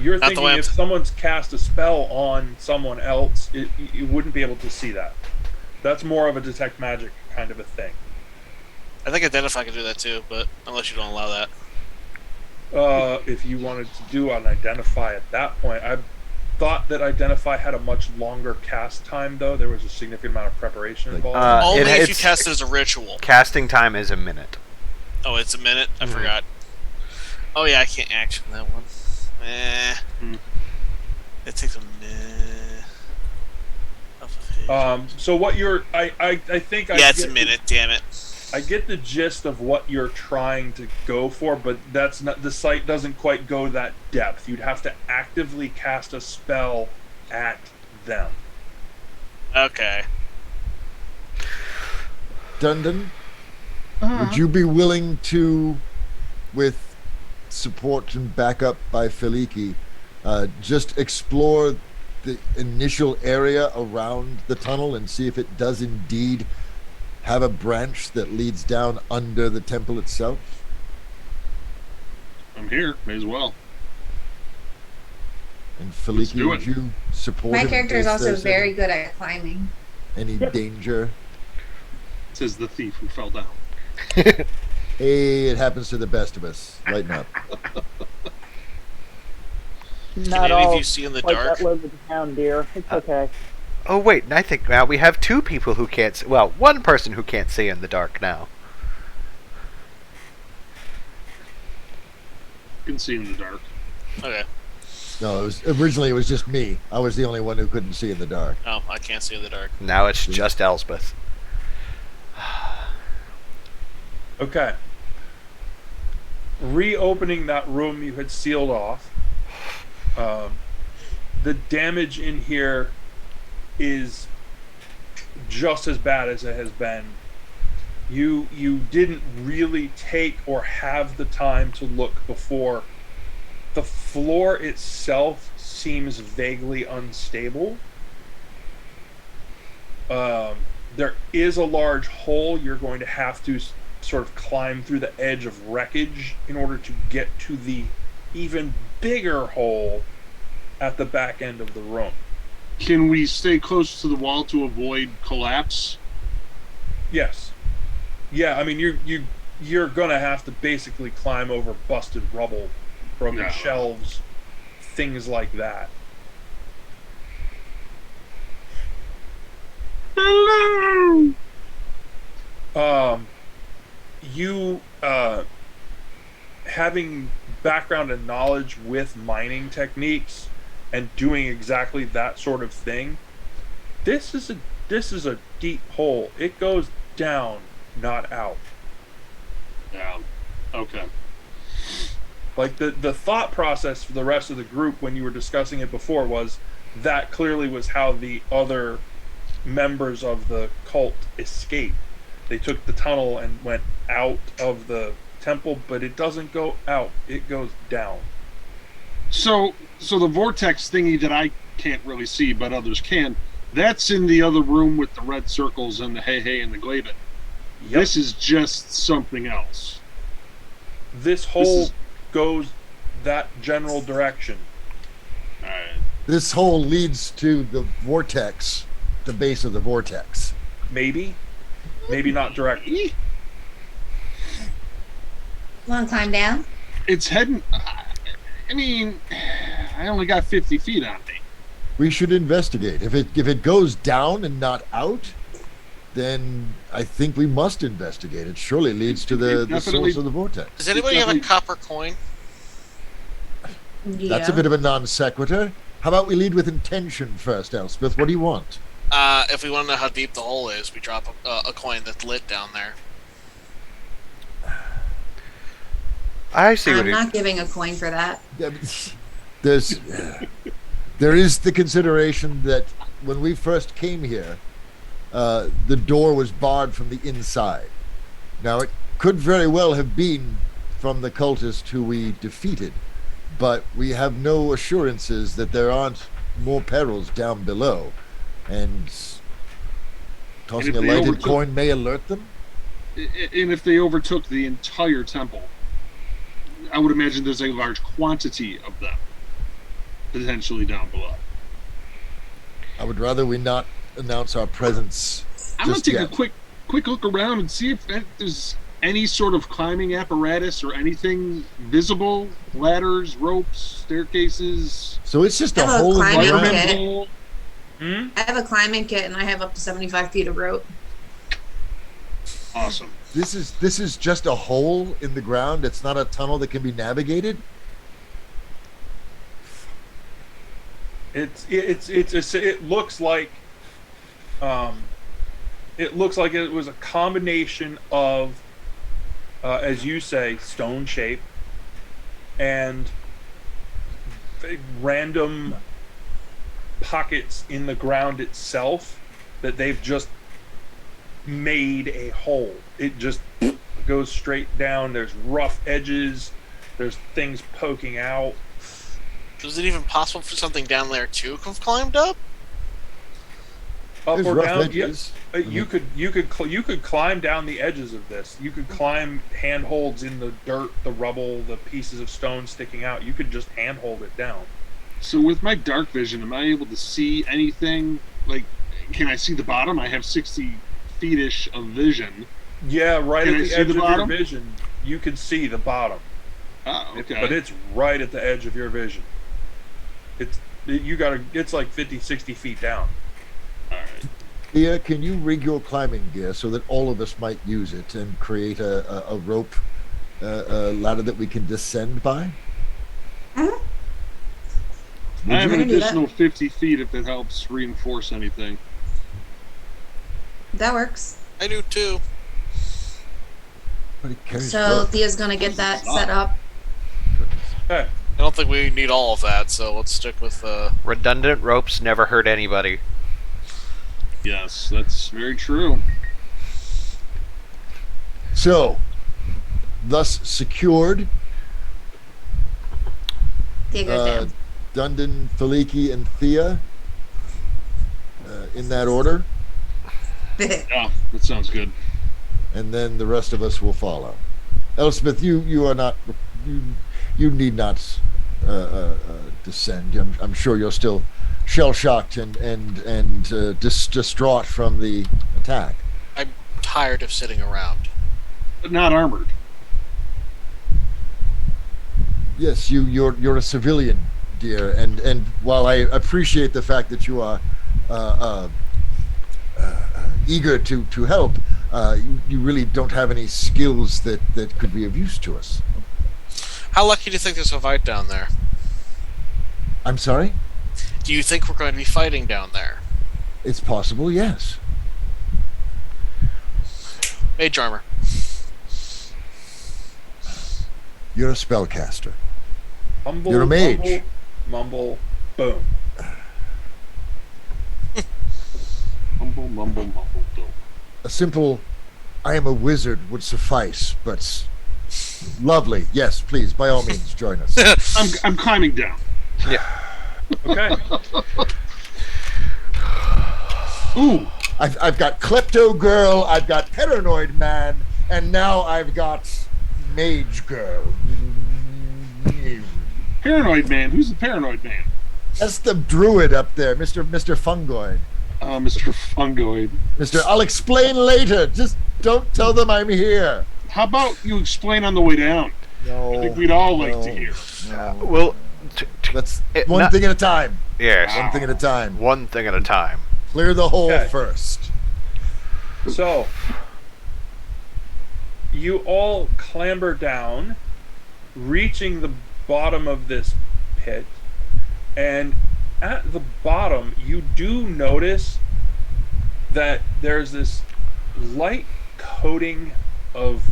You're Not the thinking way I'm if someone's cast a spell on someone else, you wouldn't be able to see that. That's more of a detect magic kind of a thing. I think Identify can do that too, but unless you don't allow that. If you wanted to do an Identify at that point, I thought that Identify had a much longer cast time, though. There was a significant amount of preparation involved. Only if you it's- cast it as a ritual. Casting time is a minute. Oh, it's a minute? I Mhm. forgot. Oh yeah, I can't action that one. It takes a minute. So what you're, I think I Yeah, it's get a minute. Damn it. I get the gist of what you're trying to go for, but that's not, the site doesn't quite go that depth. You'd have to actively cast a spell at them. Okay. Dundon, would you be willing to, with support and backup by Feliki, just explore the initial area around the tunnel and see if it does indeed have a branch that leads down under the temple itself? I'm here. May as well. And Let's Feliki, do would it. you support My him in character is case also there's very good at climbing. any danger? Says the thief who fell down. Hey, it happens to the best of us. Lighten up. Not any of all you see in the like dark? that low to the town, dear. It's okay. Oh wait, I think now we have two people who can't see. Well, one person who can't see in the dark now. You can see in the dark. Okay. No, originally it was just me. I was the only one who couldn't see in the dark. Oh, I can't see in the dark. Now it's just Elspeth. Okay. Reopening that room you had sealed off. The damage in here is just as bad as it has been. You didn't really take or have the time to look before. The floor itself seems vaguely unstable. There is a large hole. You're going to have to sort of climb through the edge of wreckage in order to get to the even bigger hole at the back end of the room. Can we stay close to the wall to avoid collapse? Yes. Yeah, I mean you're gonna have to basically climb over busted rubble, broken No. shelves, things like that. Hello! You having background and knowledge with mining techniques and doing exactly that sort of thing, this is a deep hole. It goes down, not out. Yeah. Okay. Like the thought process for the rest of the group when you were discussing it before was that clearly was how the other members of the cult escaped. They took the tunnel and went out of the temple, but it doesn't go out, it goes down. So the vortex thingy that I can't really see, but others can, that's in the other room with the red circles and the hey and the Glaven. Yep. This is just something else. This hole is- goes that general direction. Alright. This hole leads to the vortex, the base of the vortex. Maybe not directly. Want to climb down? It's heading. I mean, I only got 50 feet on me. We should investigate. If it goes down and not out, then I think we must investigate. It surely leads to the Definitely. source of the vortex. Does anybody have a Definitely- copper coin? Yeah. That's a bit of a non sequitur. How about we lead with intention first, Elspeth? What do you want? If we want to know how deep the hole is, we drop a coin that's lit down there. I see what I'm he... not giving a coin for that. There's there is the consideration that when we first came here, the door was barred from the inside. Now it could very well have been from the cultist who we defeated, but we have no assurances that there aren't more perils down below. And Tossing if a they lighted overtook- coin may alert them. And if they overtook the entire temple, I would imagine there's a large quantity of them potentially down below. I would rather we not announce our presence I'm gonna just take yet. a quick look around and see if there's any sort of climbing apparatus or anything visible, ladders, ropes, staircases, So it's just a I have a hole in the climbing ground. fireman kit. hole. I have a climbing kit and I have up to 75 feet of rope. Awesome. This is just a hole in the ground. It's not a tunnel that can be navigated. It looks like it was a combination of as you say, stone shape and random pockets in the ground itself that they've just made a hole. It just goes straight down. There's rough edges. There's things poking out. Is it even possible for something down there to have climbed up? Up There's or rough down. edges. Yeah, you could climb down the edges of this. You could climb handholds in the dirt, the rubble, the pieces of stone sticking out. You could just handhold it down. So with my dark vision, am I able to see anything? Like, can I see the bottom? I have 60 feet-ish of vision. Yeah, right Can at I the see edge the of bottom? your vision, you can see the bottom. Oh, okay. But it's right at the edge of your vision. It's like 50, 60 feet down. All right. Thea, can you rig your climbing gear so that all of us might use it and create a rope ladder that we can descend by? Mhm. I have I an can do that. additional 50 feet if it helps reinforce anything. That works. I do too. But it carries So rope. Thea's gonna get that set up. Okay. I don't think we need all of that, so let's stick with Redundant ropes never hurt anybody. Yes, that's very true. So, thus secured, Thea goes down. Dundon, Faliki, and Thea, in that order, Yeah, that sounds good. and then the rest of us will follow. Elspeth, you are not, you need not descend. I'm sure you're still shell shocked and distraught from the attack. I'm tired of sitting around. But not armored. Yes, you're a civilian, dear, and while I appreciate the fact that you are eager to help, you really don't have any skills that could be of use to us. How lucky do you think there's a fight down there? I'm sorry? Do you think we're going to be fighting down there? It's possible, yes. Mage armor. You're a spellcaster. Humble, You're a mage. Mumble, boom. Mumble, mumble, mumble, boom. A simple, I am a wizard would suffice, but lovely. Yes, please, by all means, join us. I'm climbing down. Okay. Ooh, I've got Klepto Girl, I've got Paranoid Man, and now I've got Mage Girl. paranoid man. Who's the paranoid man? That's the druid up there, Mr. Fungoid. Mr. Fungoid. Mr. I'll explain later. Just don't tell them I'm here. How about you explain on the way down? No. I think we'd all like to hear. No. Well, Let's it- one not- thing at a time. yes, One thing at a time. one thing at a time. Clear the hole Okay. first. So, you all clamber down, reaching the bottom of this pit, and at the bottom, you do notice that there's this light coating of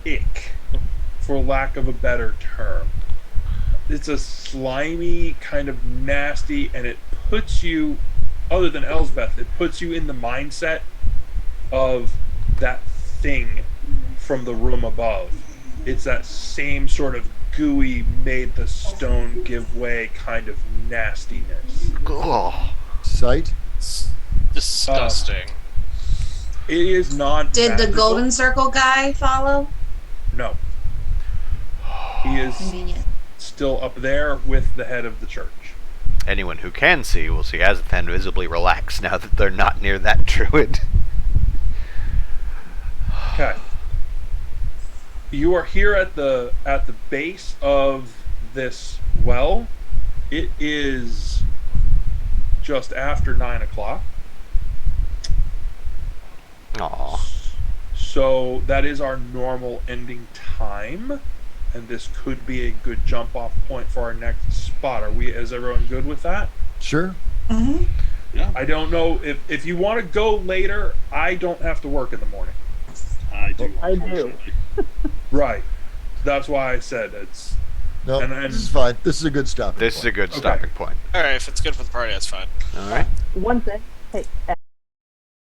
ick, for lack of a better term. It's a slimy, kind of nasty, and it puts you, other than Elsbeth, it puts you in the mindset of that thing from the room above. It's that same sort of gooey, made the stone give way kind of nastiness. Oh, Sight. Disgusting. It is not. Did the magical. golden circle guy follow? No. He is Convenient. still up there with the head of the church. Anyone who can see will see Azathan visibly relax now that they're not near that druid. Okay. You are here at the base of this well. It is just after 9 o'clock. Aw. So that is our normal ending time, and this could be a good jump off point for our next spot. Is everyone good with that? Sure. I don't know if you want to go later. I don't have to work in the morning. I do. I do. Unfortunately. Right. That's why I said it's. No, And this is fine. This is a good stopping This is a point. good Okay. stopping point. All right, if it's good for the party, that's fine. All right. One thing, hey,